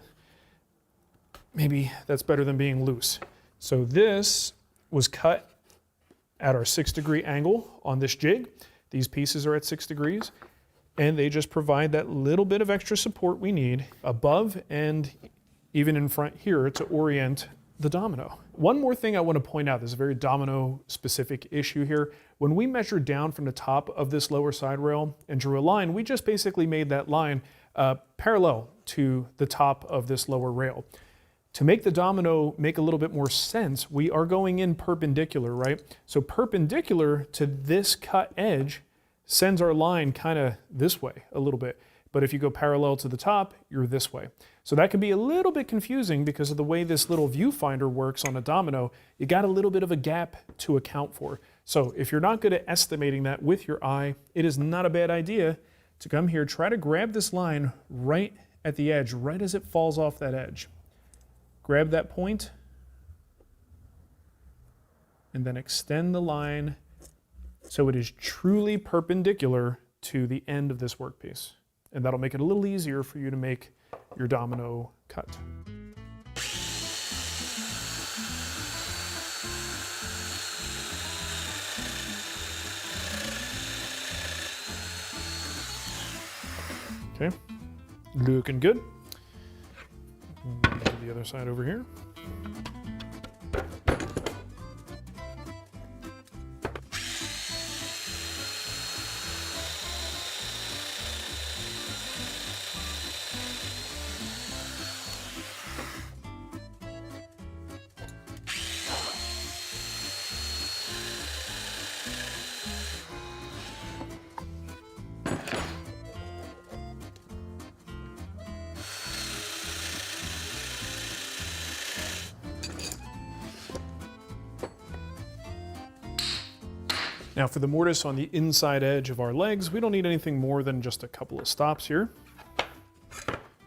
maybe that's better than being loose. So this was cut at our 6-degree angle on this jig. These pieces are at 6 degrees, and they just provide that little bit of extra support we need above and even in front here to orient the domino. One more thing I want to point out, this is a very domino specific issue here. When we measured down from the top of this lower side rail and drew a line, we just basically made that line parallel to the top of this lower rail. To make the domino make a little bit more sense, we are going in perpendicular, right? So perpendicular to this cut edge sends our line kind of this way a little bit. But if you go parallel to the top, you're this way. So that can be a little bit confusing because of the way this little viewfinder works on a domino. You got a little bit of a gap to account for. So if you're not good at estimating that with your eye, it is not a bad idea to come here, try to grab this line right at the edge, right as it falls off that edge. Grab that point, and then extend the line so it is truly perpendicular to the end of this workpiece. And that'll make it a little easier for you to make your domino cut. Okay, looking good. Do the other side over here. Now for the mortise on the inside edge of our legs, we don't need anything more than just a couple of stops here.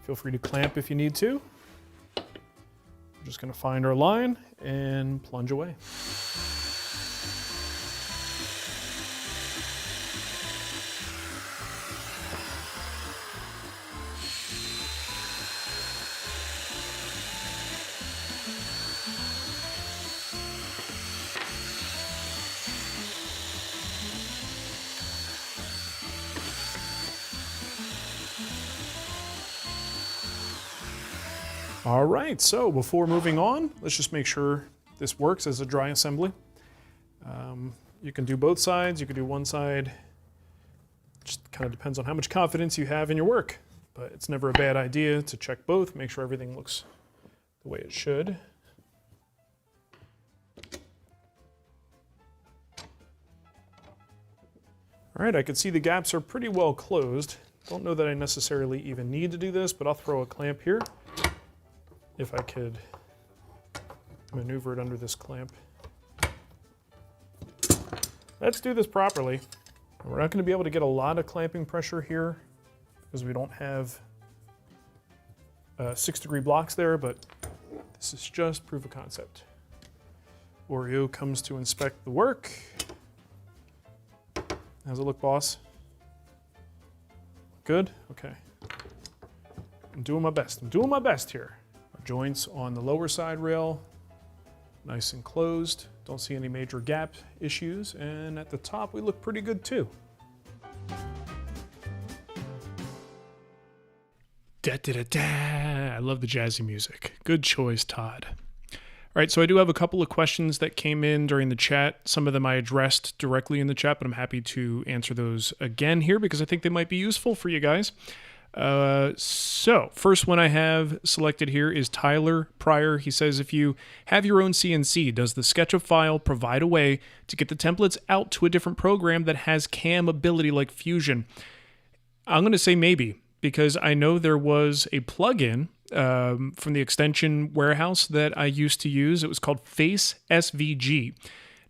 Feel free to clamp if you need to. We're just going to find our line and plunge away. All right, so before moving on, let's just make sure this works as a dry assembly. You can do both sides, you can do one side. Just kind of depends on how much confidence you have in your work, but it's never a bad idea to check both, make sure everything looks the way it should. All right, I can see the gaps are pretty well closed. Don't know that I necessarily even need to do this, but I'll throw a clamp here. If I could maneuver it under this clamp. Let's do this properly. We're not going to be able to get a lot of clamping pressure here because we don't have 6-degree blocks there, but this is just proof of concept. Oreo comes to inspect the work. How's it look, boss? Good? Okay. I'm doing my best. I'm doing my best here. Our joints on the lower side rail, nice and closed. Don't see any major gap issues. And at the top, we look pretty good too. Da, da, da, da. I love the jazzy music. Good choice, Todd. All right, so I do have a couple of questions that came in during the chat. Some of them I addressed directly in the chat, but I'm happy to answer those again here because I think they might be useful for you guys. So first one I have selected here is Tyler Pryor. He says, if you have your own CNC, does the SketchUp file provide a way to get the templates out to a different program that has CAM ability like Fusion? I'm going to say maybe, because I know there was a plugin from the extension warehouse that I used to use. It was called Face SVG.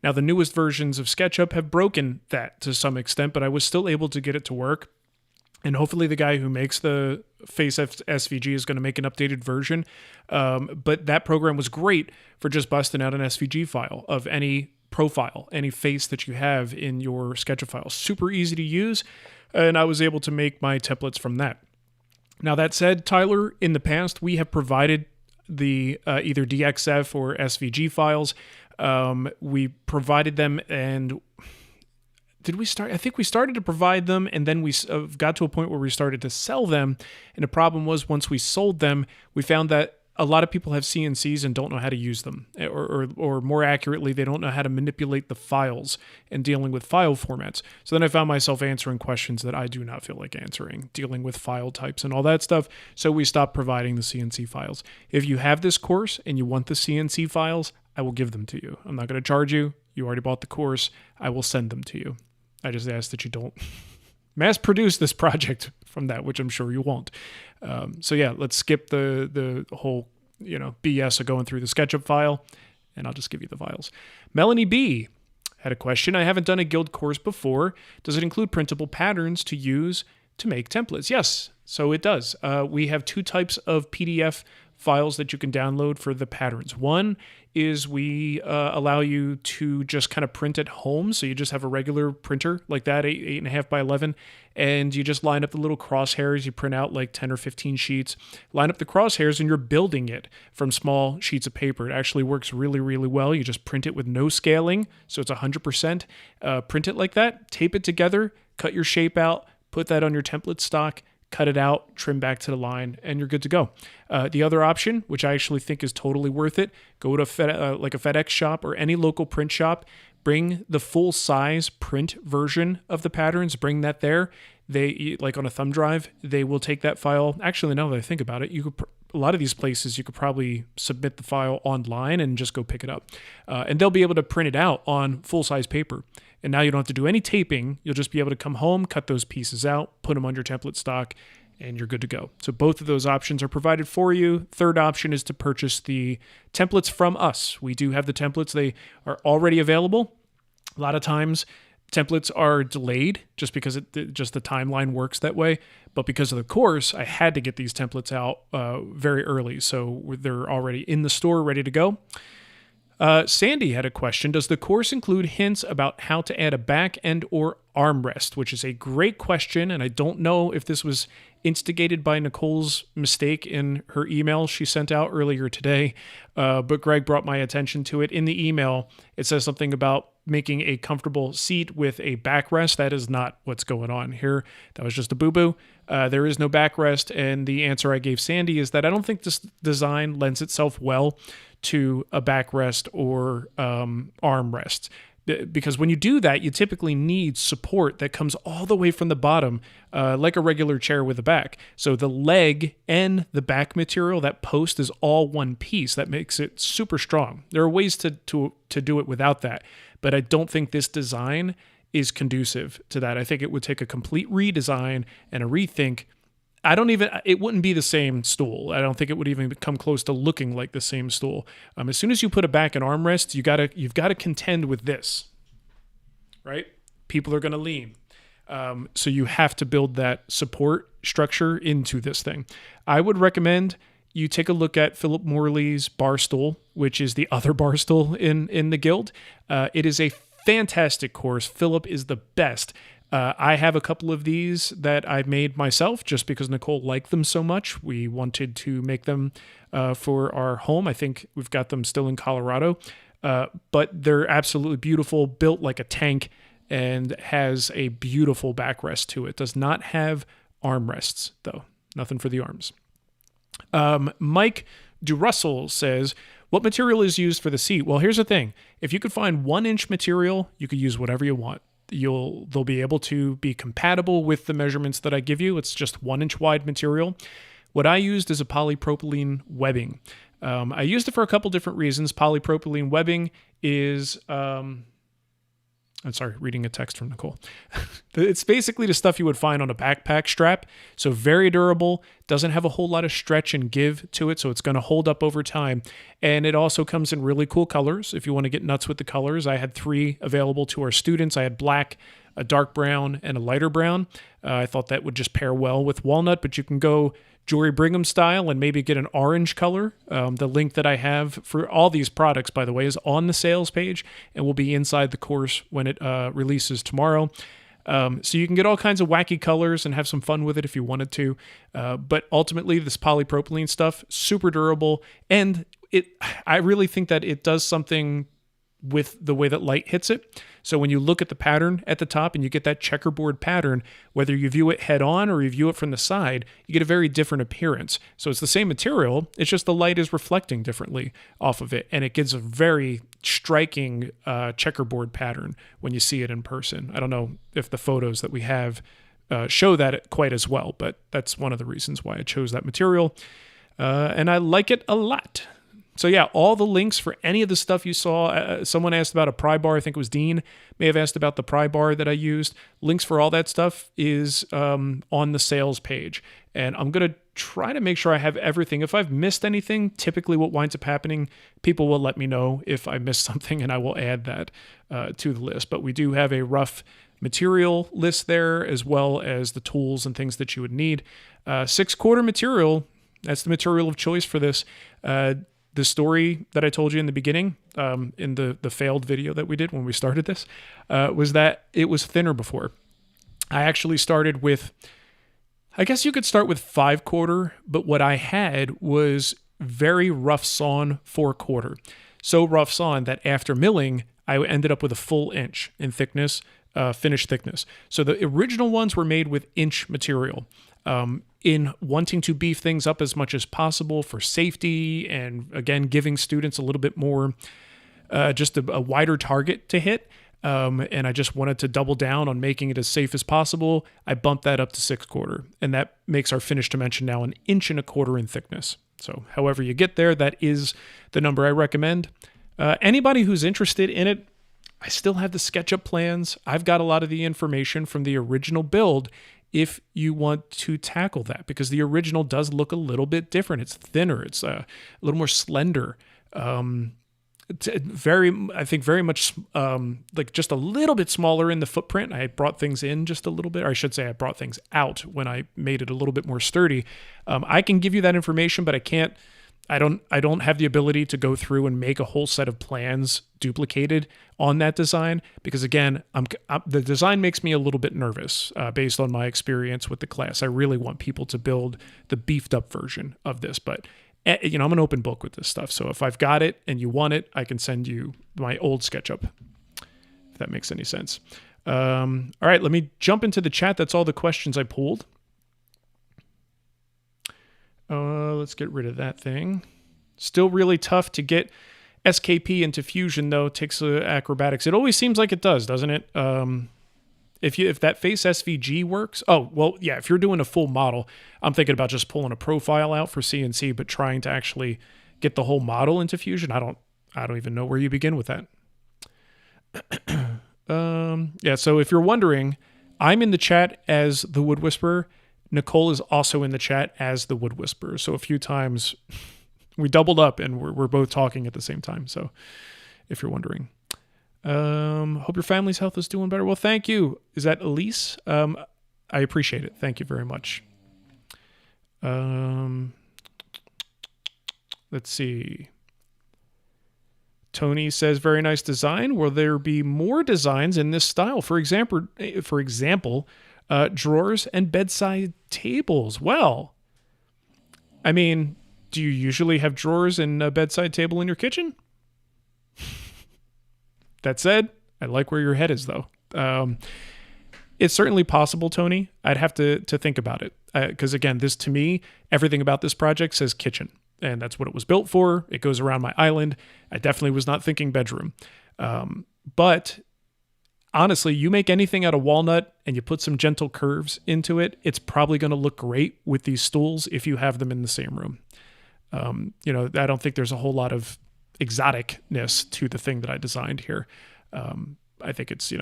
Now, the newest versions of SketchUp have broken that to some extent, but I was still able to get it to work. And hopefully the guy who makes the Face SVG is going to make an updated version. But that program was great for just busting out an SVG file of any profile, any face that you have in your SketchUp file. Super easy to use, and I was able to make my templates from that. Now, that said, Tyler, in the past, we have provided the either DXF or SVG files. We provided them, and did we start? I think we started to provide them, and then we got to a point where we started to sell them. And the problem was, once we sold them, we found that a lot of people have CNCs and don't know how to use them, or more accurately, they don't know how to manipulate the files and dealing with file formats. So then I found myself answering questions that I do not feel like answering, dealing with file types and all that stuff. So we stopped providing the CNC files. If you have this course and you want the CNC files, I will give them to you. I'm not going to charge you. You already bought the course. I will send them to you. I just ask that you don't mass produce this project from that, which I'm sure you won't. So yeah, let's skip the whole BS of going through the SketchUp file, and I'll just give you the files. Melanie B had a question. I haven't done a guild course before. Does it include printable patterns to use to make templates? Yes, so it does. We have two types of PDF files that you can download for the patterns. One is we allow you to just kind of print at home. So you just have a regular printer like that, 8.5 by 11, and you just line up the little crosshairs. You print out like 10 or 15 sheets, line up the crosshairs, and you're building it from small sheets of paper. It actually works really, really well. You just print it with no scaling, so it's 100%. Print it like that, tape it together, cut your shape out, put that on your template stock, cut it out, trim back to the line, and you're good to go. The other option, which I actually think is totally worth it, go to like a FedEx shop or any local print shop, bring the full size print version of the patterns, bring that there. They, like on a thumb drive, they will take that file. Actually, now that I think about it, you could a lot of these places you could probably submit the file online and just go pick it up. And they'll be able to print it out on full-size paper. And now you don't have to do any taping. You'll just be able to come home, cut those pieces out, put them on your template stock, and you're good to go. So both of those options are provided for you. Third option is to purchase the templates from us. We do have the templates. They are already available. A lot of times templates are delayed just because just the timeline works that way. But because of the course, I had to get these templates out very early. So they're already in the store, ready to go. Sandy had a question. Does the course include hints about how to add a back end or armrest? Which is a great question, and I don't know if this was instigated by Nicole's mistake in her email she sent out earlier today, but Greg brought my attention to it. In the email, it says something about making a comfortable seat with a backrest. That is not what's going on here. That was just a boo-boo. There is no backrest, and the answer I gave Sandy is that I don't think this design lends itself well to a backrest or armrest. Because when you do that, you typically need support that comes all the way from the bottom, like a regular chair with a back. So the leg and the back material, that post, is all one piece. That makes it super strong. There are ways to do it without that, but I don't think this design is conducive to that. I think it would take a complete redesign and a rethink. It wouldn't be the same stool. I don't think it would even come close to looking like the same stool. As soon as you put a back and armrest, you've got to contend with this, right? People are going to lean. So you have to build that support structure into this thing. I would recommend you take a look at Philip Morley's bar stool, which is the other bar stool in the guild. It is a fantastic course. Philip is the best. I have a couple of these that I made myself just because Nicole liked them so much. We wanted to make them for our home. I think we've got them still in Colorado. But they're absolutely beautiful, built like a tank, and has a beautiful backrest to it. Does not have armrests, though. Nothing for the arms. Mike DeRussell says, what material is used for the seat? Well, here's the thing. If you could find 1-inch material, you could use whatever you want. They'll be able to be compatible with the measurements that I give you. It's just 1-inch wide material. What I used is a polypropylene webbing. I used it for a couple different reasons. Polypropylene webbing is... I'm sorry, reading a text from Nicole. It's basically the stuff you would find on a backpack strap. So very durable, doesn't have a whole lot of stretch and give to it, so it's going to hold up over time. And it also comes in really cool colors. If you want to get nuts with the colors, I had 3 available to our students. I had black, a dark brown, and a lighter brown. I thought that would just pair well with walnut, but you can go Jory Brigham style and maybe get an orange color. The link that I have for all these products, by the way, is on the sales page and will be inside the course when it releases tomorrow. So you can get all kinds of wacky colors and have some fun with it if you wanted to. But ultimately, this polypropylene stuff, super durable. And I really think that it does something with the way that light hits it. So when you look at the pattern at the top and you get that checkerboard pattern, whether you view it head on or you view it from the side, you get a very different appearance. So it's the same material, it's just the light is reflecting differently off of it, and it gives a very striking checkerboard pattern when you see it in person. I don't know if the photos that we have show that quite as well, but that's one of the reasons why I chose that material. And I like it a lot. So yeah, all the links for any of the stuff you saw, someone asked about a pry bar, I think it was Dean, may have asked about the pry bar that I used. Links for all that stuff is on the sales page. And I'm going to try to make sure I have everything. If I've missed anything, typically what winds up happening, people will let me know if I missed something and I will add that to the list. But we do have a rough material list there, as well as the tools and things that you would need. 6/4 material, that's the material of choice for this. The story that I told you in the beginning, in the failed video that we did when we started this, was that it was thinner before. I actually started with, I guess you could start with 5/4, but what I had was very rough sawn 4/4. So rough sawn that after milling, I ended up with a full inch in thickness, finished thickness. So the original ones were made with inch material. In wanting to beef things up as much as possible for safety and, again, giving students a little bit more, just a wider target to hit, and I just wanted to double down on making it as safe as possible, I bumped that up to 6/4, and that makes our finished dimension now 1.25 inches in thickness. So however you get there, that is the number I recommend. Anybody who's interested in it, I still have the SketchUp plans. I've got a lot of the information from the original build if you want to tackle that, because the original does look a little bit different. It's thinner. It's a little more slender. I think very much like just a little bit smaller in the footprint. I brought things in just a little bit, or I should say I brought things out when I made it a little bit more sturdy. I can give you that information, but I don't have the ability to go through and make a whole set of plans duplicated on that design, because again, the design makes me a little bit nervous based on my experience with the class. I really want people to build the beefed up version of this, but I'm an open book with this stuff. So if I've got it and you want it, I can send you my old SketchUp, if that makes any sense. All right, let me jump into the chat. That's all the questions I pulled. Let's get rid of that thing. Still really tough to get SKP into Fusion, though. It takes acrobatics. It always seems like it does, doesn't it? If that face SVG works, oh, well, yeah, if you're doing a full model, I'm thinking about just pulling a profile out for CNC, but trying to actually get the whole model into Fusion, I don't even know where you begin with that. Yeah, so if you're wondering, I'm in the chat as the Wood Whisperer. Nicole is also in the chat as the Wood Whisperer. So a few times we doubled up and we're both talking at the same time. So if you're wondering. Hope your family's health is doing better. Well, thank you. Is that Elise? I appreciate it. Thank you very much. Let's see. Tony says, very nice design. Will there be more designs in this style? For example, drawers and bedside tables. Well, I mean, do you usually have drawers and a bedside table in your kitchen? That said, I like where your head is, though. It's certainly possible, Tony. I'd have to think about it. Because again, this to me, everything about this project says kitchen. And that's what it was built for. It goes around my island. I definitely was not thinking bedroom. But honestly, you make anything out of walnut and you put some gentle curves into it, it's probably going to look great with these stools if you have them in the same room. I don't think there's a whole lot of exoticness to the thing that I designed here. I think it's,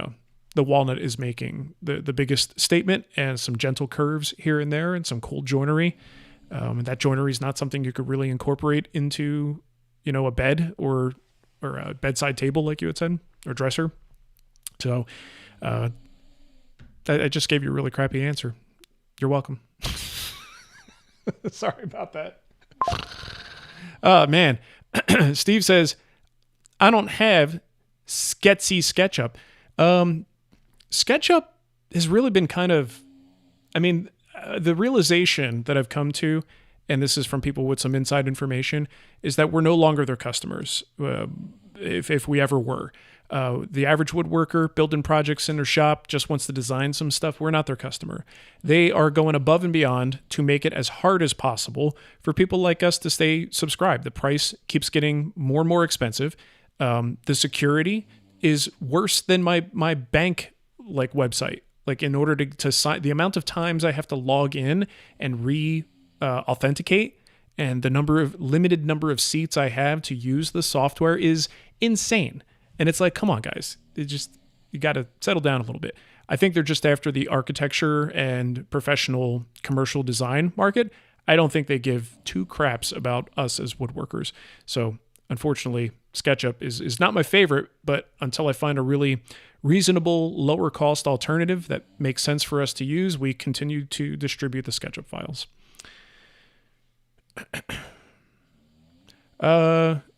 the walnut is making the biggest statement, and some gentle curves here and there and some cool joinery. And that joinery is not something you could really incorporate into, a bed or a bedside table, like you had said, or dresser. So I just gave you a really crappy answer. You're welcome. Sorry about that. Man. Steve says, I don't have Sketsy SketchUp. SketchUp has really been kind of, the realization that I've come to, and this is from people with some inside information, is that we're no longer their customers, if we ever were. The average woodworker building projects in their shop just wants to design some stuff. We're not their customer. They are going above and beyond to make it as hard as possible for people like us to stay subscribed. The price keeps getting more and more expensive. The security is worse than my bank website. In order to sign, the amount of times I have to log in and authenticate, and the limited number of seats I have to use the software is insane. And it's like, come on, guys. You got to settle down a little bit. I think they're just after the architecture and professional commercial design market. I don't think they give two craps about us as woodworkers. So unfortunately, SketchUp is not my favorite, but until I find a really reasonable, lower cost alternative that makes sense for us to use, we continue to distribute the SketchUp files.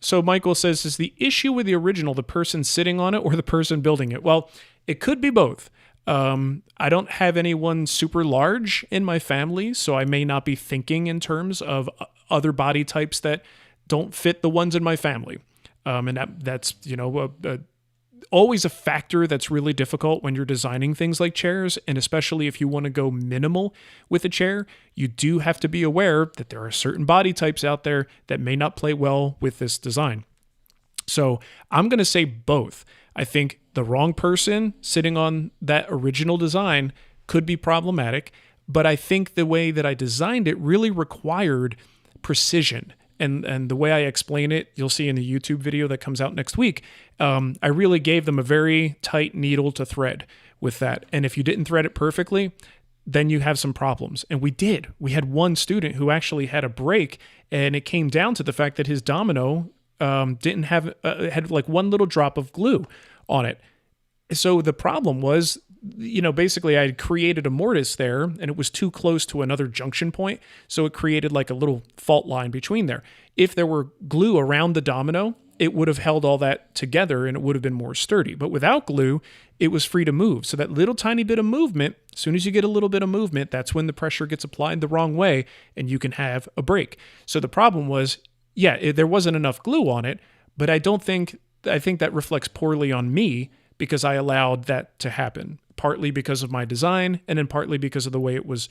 So Michael says, is the issue with the original the person sitting on it or the person building it? Well, it could be both. I don't have anyone super large in my family, so I may not be thinking in terms of other body types that don't fit the ones in my family. And that's always a factor that's really difficult when you're designing things like chairs, and especially if you want to go minimal with a chair, you do have to be aware that there are certain body types out there that may not play well with this design. So I'm going to say both. I think the wrong person sitting on that original design could be problematic, but I think the way that I designed it really required precision. And the way I explain it, you'll see in the YouTube video that comes out next week, I really gave them a very tight needle to thread with that. And if you didn't thread it perfectly, then you have some problems. And we did. We had one student who actually had a break, and it came down to the fact that his domino didn't have, had one little drop of glue on it. So the problem was, basically I had created a mortise there and it was too close to another junction point. So it created a little fault line between there. If there were glue around the domino, it would have held all that together and it would have been more sturdy. But without glue, it was free to move. So that little tiny bit of movement, as soon as you get a little bit of movement, that's when the pressure gets applied the wrong way and you can have a break. So the problem was, there wasn't enough glue on it, but I think that reflects poorly on me because I allowed that to happen, partly because of my design and then partly because of the way it was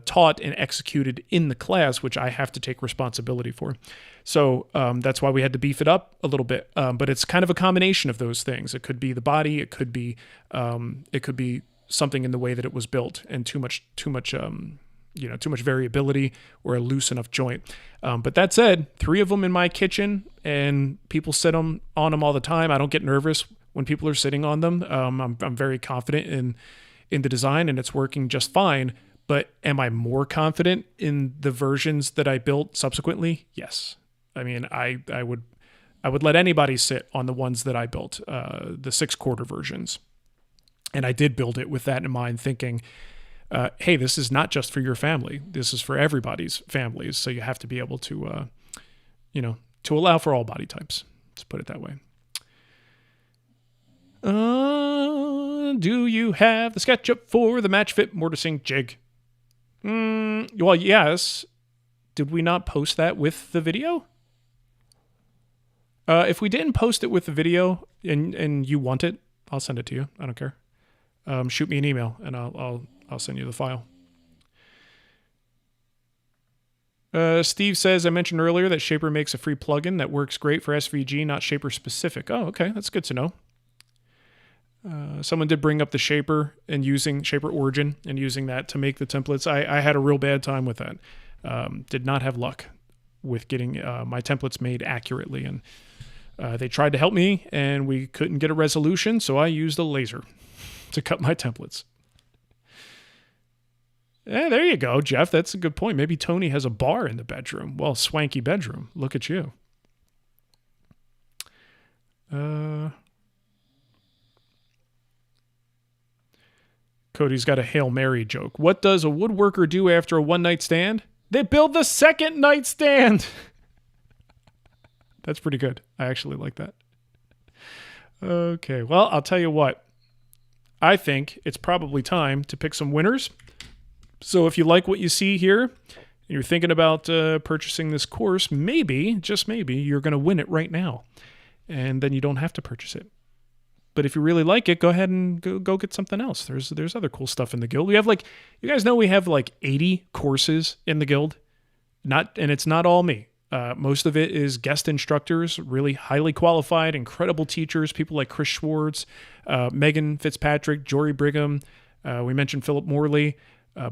taught and executed in the class, which I have to take responsibility for. So that's why we had to beef it up a little bit. But it's kind of a combination of those things. It could be the body. It could be something in the way that it was built and too much variability or a loose enough joint. But that said, 3 of them in my kitchen and people sit on them all the time. I don't get nervous when people are sitting on them. I'm very confident in the design and it's working just fine. But am I more confident in the versions that I built subsequently? Yes. I would let anybody sit on the ones that I built, the 6/4 versions. And I did build it with that in mind, thinking, hey, this is not just for your family. This is for everybody's families. So you have to be able to, to allow for all body types. Let's put it that way. Do you have the SketchUp for the match fit mortising jig? Well, yes. Did we not post that with the video? If we didn't post it with the video and you want it, I'll send it to you. I don't care. Shoot me an email and I'll send you the file. Steve says, I mentioned earlier that Shaper makes a free plugin that works great for SVG, not Shaper specific. Oh, okay. That's good to know. Someone did bring up the Shaper and using Shaper Origin and using that to make the templates. I had a real bad time with that. Did not have luck with getting my templates made accurately. And they tried to help me and we couldn't get a resolution. So I used a laser to cut my templates. Yeah, there you go, Jeff. That's a good point. Maybe Tony has a bar in the bedroom. Well, swanky bedroom. Look at you. Cody's got a Hail Mary joke. What does a woodworker do after a one-night stand? They build the second nightstand. That's pretty good. I actually like that. Okay, well, I'll tell you what. I think it's probably time to pick some winners. So if you like what you see here, and you're thinking about purchasing this course, maybe, just maybe, you're going to win it right now. And then you don't have to purchase it. But if you really like it, go ahead and go get something else. There's other cool stuff in the guild. We have you guys know we have 80 courses in the guild. And it's not all me. Most of it is guest instructors, really highly qualified, incredible teachers, people like Chris Schwartz, Megan Fitzpatrick, Jory Brigham. We mentioned Philip Morley.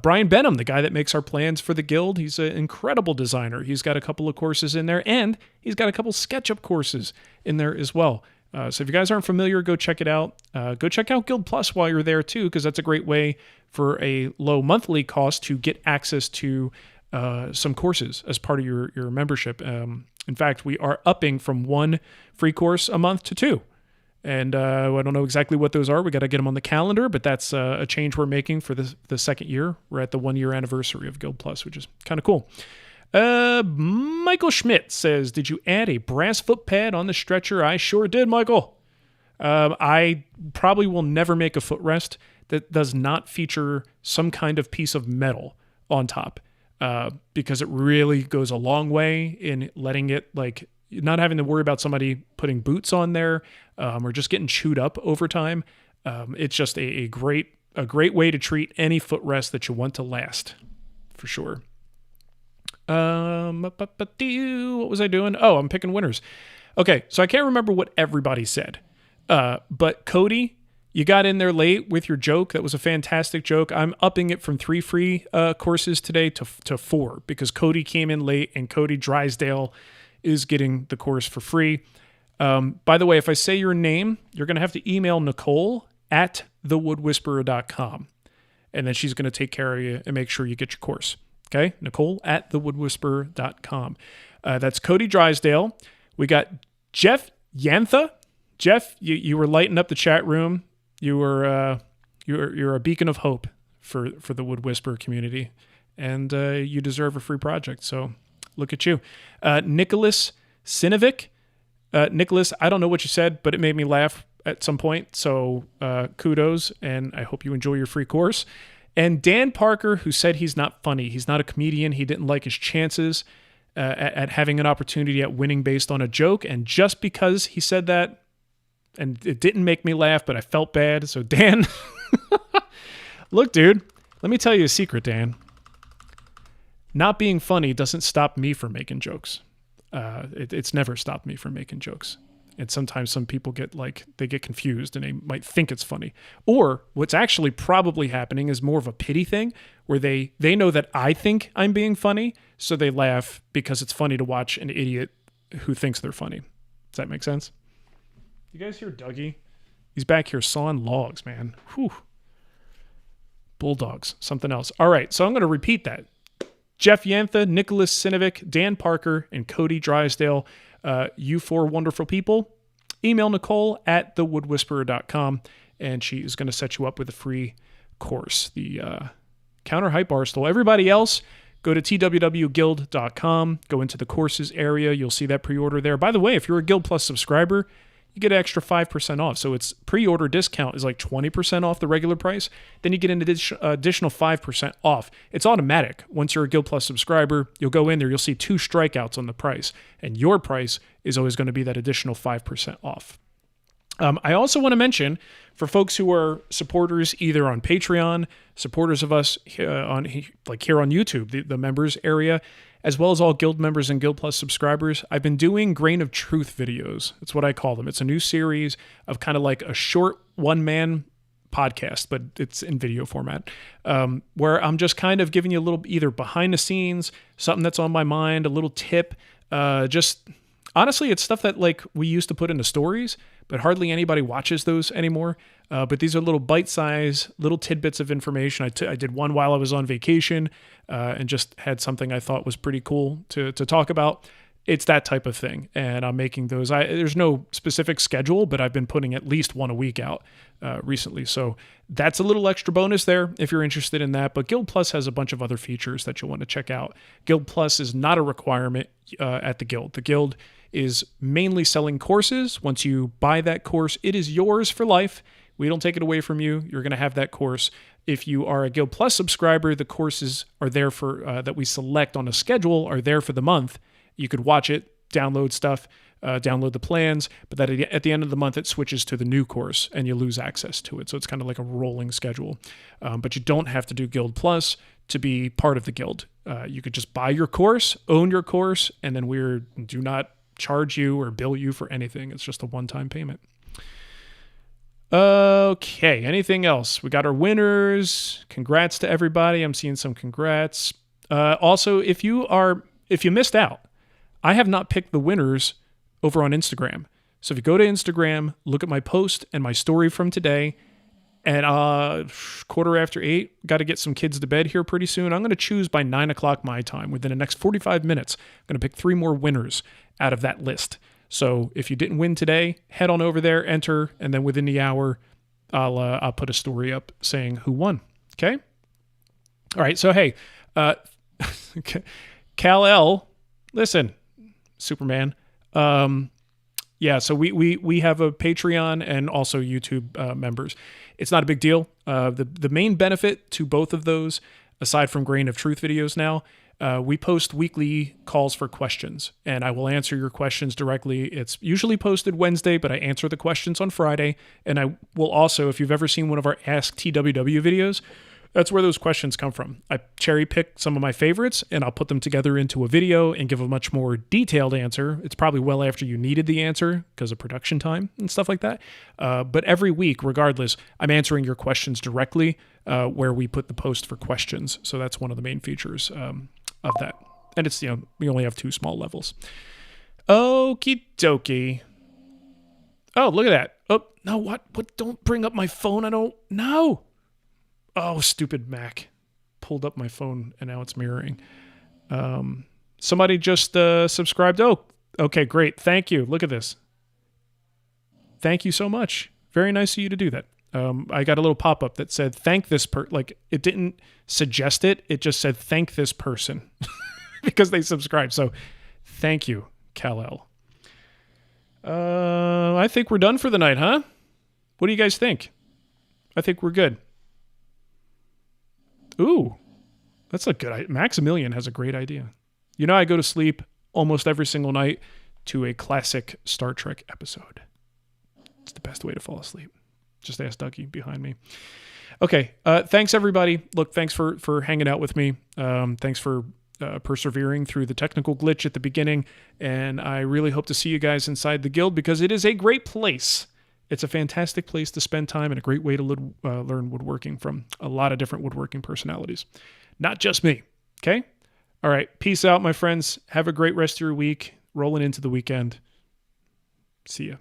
Brian Benham, the guy that makes our plans for the guild. He's an incredible designer. He's got a couple of courses in there, and he's got a couple SketchUp courses in there as well. So if you guys aren't familiar, go check it out. Go check out Guild Plus while you're there too, because that's a great way for a low monthly cost to get access to some courses as part of your membership. In fact, we are upping from 1 free course a month to 2. And I don't know exactly what those are. We got to get them on the calendar, but that's a change we're making for the second year. We're at the 1-year anniversary of Guild Plus, which is kind of cool. Michael Schmidt says, did you add a brass foot pad on the stretcher? I sure did, Michael. I probably will never make a footrest that does not feature some kind of piece of metal on top, because it really goes a long way in letting it not having to worry about somebody putting boots on there or just getting chewed up over time. It's just a great way to treat any footrest that you want to last, for sure. What was I doing? Oh, I'm picking winners. Okay, so I can't remember what everybody said. But Cody, you got in there late with your joke. That was a fantastic joke. I'm upping it from 3 free courses today to 4 because Cody came in late and Cody Drysdale is getting the course for free. By the way, if I say your name, you're going to have to email Nicole at thewoodwhisperer.com. And then she's going to take care of you and make sure you get your course. Okay? Nicole at thewoodwhisperer.com. That's Cody Drysdale. We got Jeff Yantha. Jeff, you were lighting up the chat room. You're a beacon of hope for the Wood Whisperer community. And you deserve a free project. So look at you. Nicholas Sinovic. Nicholas, I don't know what you said, but it made me laugh at some point. So kudos, and I hope you enjoy your free course. And Dan Parker, who said he's not funny. He's not a comedian. He didn't like his chances at having an opportunity at winning based on a joke. And just because he said that, and it didn't make me laugh, but I felt bad. So Dan, look, dude, let me tell you a secret, Dan. Not being funny doesn't stop me from making jokes. It's never stopped me from making jokes. And sometimes some people get confused and they might think it's funny. Or what's actually probably happening is more of a pity thing where they know that I think I'm being funny, so they laugh because it's funny to watch an idiot who thinks they're funny. Does that make sense? You guys hear Dougie? He's back here sawing logs, man. Whew. Bulldogs, something else. All right, so I'm going to repeat that. Jeff Yantha, Nicholas Sinovic, Dan Parker, and Cody Drysdale. You 4 wonderful people. Email Nicole at thewoodwhisperer.com, and she is going to set you up with a free course. The Counter-Height Bar Stool. Everybody else, go to twwguild.com, go into the courses area. You'll see that pre-order there. By the way, if you're a Guild Plus subscriber, you get an extra 5% off. So its pre-order discount is like 20% off the regular price. Then you get an additional 5% off. It's automatic. Once you're a Guild Plus subscriber, you'll go in there, you'll see 2 strikeouts on the price. And your price is always going to be that additional 5% off. I also want to mention, for folks who are supporters either on Patreon, supporters of us on here on YouTube, the members area, as well as all Guild members and Guild Plus subscribers, I've been doing Grain of Truth videos. That's what I call them. It's a new series of kind of like a short one-man podcast, but it's in video format, where I'm just kind of giving you a little either behind the scenes, something that's on my mind, a little tip, just... Honestly, it's stuff that like we used to put into stories, but hardly anybody watches those anymore. But these are little bite-sized, little tidbits of information. I did one while I was on vacation and just had something I thought was pretty cool to talk about. It's that type of thing, and I'm making those. There's no specific schedule, but I've been putting at least one a week out recently. So that's a little extra bonus there if you're interested in that. But Guild Plus has a bunch of other features that you'll want to check out. Guild Plus is not a requirement at the Guild. The Guild is mainly selling courses. Once you buy that course, it is yours for life. We don't take it away from you. You're going to have that course. If you are a Guild Plus subscriber, the courses are there for that we select on a schedule are there for the month. You could watch it, download stuff, download the plans, but that at the end of the month, it switches to the new course and you lose access to it. So it's kind of like a rolling schedule. But you don't have to do Guild Plus to be part of the Guild. You could just buy your course, own your course, and then we do not charge you or bill you for anything. It's just a one-time payment. Okay, anything else? We got our winners. Congrats to everybody. I'm seeing some congrats. Also, if you missed out, I have not picked the winners over on Instagram. So if you go to Instagram, look at my post and my story from today, and 8:15, got to get some kids to bed here pretty soon. I'm going to choose by 9 o'clock my time. Within the next 45 minutes, I'm going to pick 3 more winners out of that list. So if you didn't win today, head on over there, enter, and then within the hour, I'll put a story up saying who won. Okay? All right, so hey, Kal-El, listen, Superman. Yeah, so we have a Patreon and also YouTube members. It's not a big deal. The main benefit to both of those, aside from Grain of Truth videos now, we post weekly calls for questions, and I will answer your questions directly. It's usually posted Wednesday, but I answer the questions on Friday, and I will also, if you've ever seen one of our Ask TWW videos, that's where those questions come from. I cherry pick some of my favorites and I'll put them together into a video and give a much more detailed answer. It's probably well after you needed the answer because of production time and stuff like that. But every week, regardless, I'm answering your questions directly where we put the post for questions. So that's one of the main features of that. And it's, we only have 2 small levels. Okie dokie. Oh, look at that. Oh, no, what? Don't bring up my phone. No. Oh, stupid Mac. Pulled up my phone and now it's mirroring. Somebody just subscribed. Oh, okay, great. Thank you. Look at this. Thank you so much. Very nice of you to do that. I got a little pop-up that said, thank this like it didn't suggest it. It just said, thank this person because they subscribed. So thank you, Kal-El. I think we're done for the night, huh? What do you guys think? I think we're good. Ooh, that's a good idea. Maximilian has a great idea. I go to sleep almost every single night to a classic Star Trek episode. It's the best way to fall asleep. Just ask Dougie behind me. Okay, thanks everybody. Look, thanks for hanging out with me. Thanks for persevering through the technical glitch at the beginning. And I really hope to see you guys inside the Guild because it is a great place. It's a fantastic place to spend time and a great way to learn woodworking from a lot of different woodworking personalities. Not just me, okay? All right, peace out, my friends. Have a great rest of your week. Rolling into the weekend. See ya.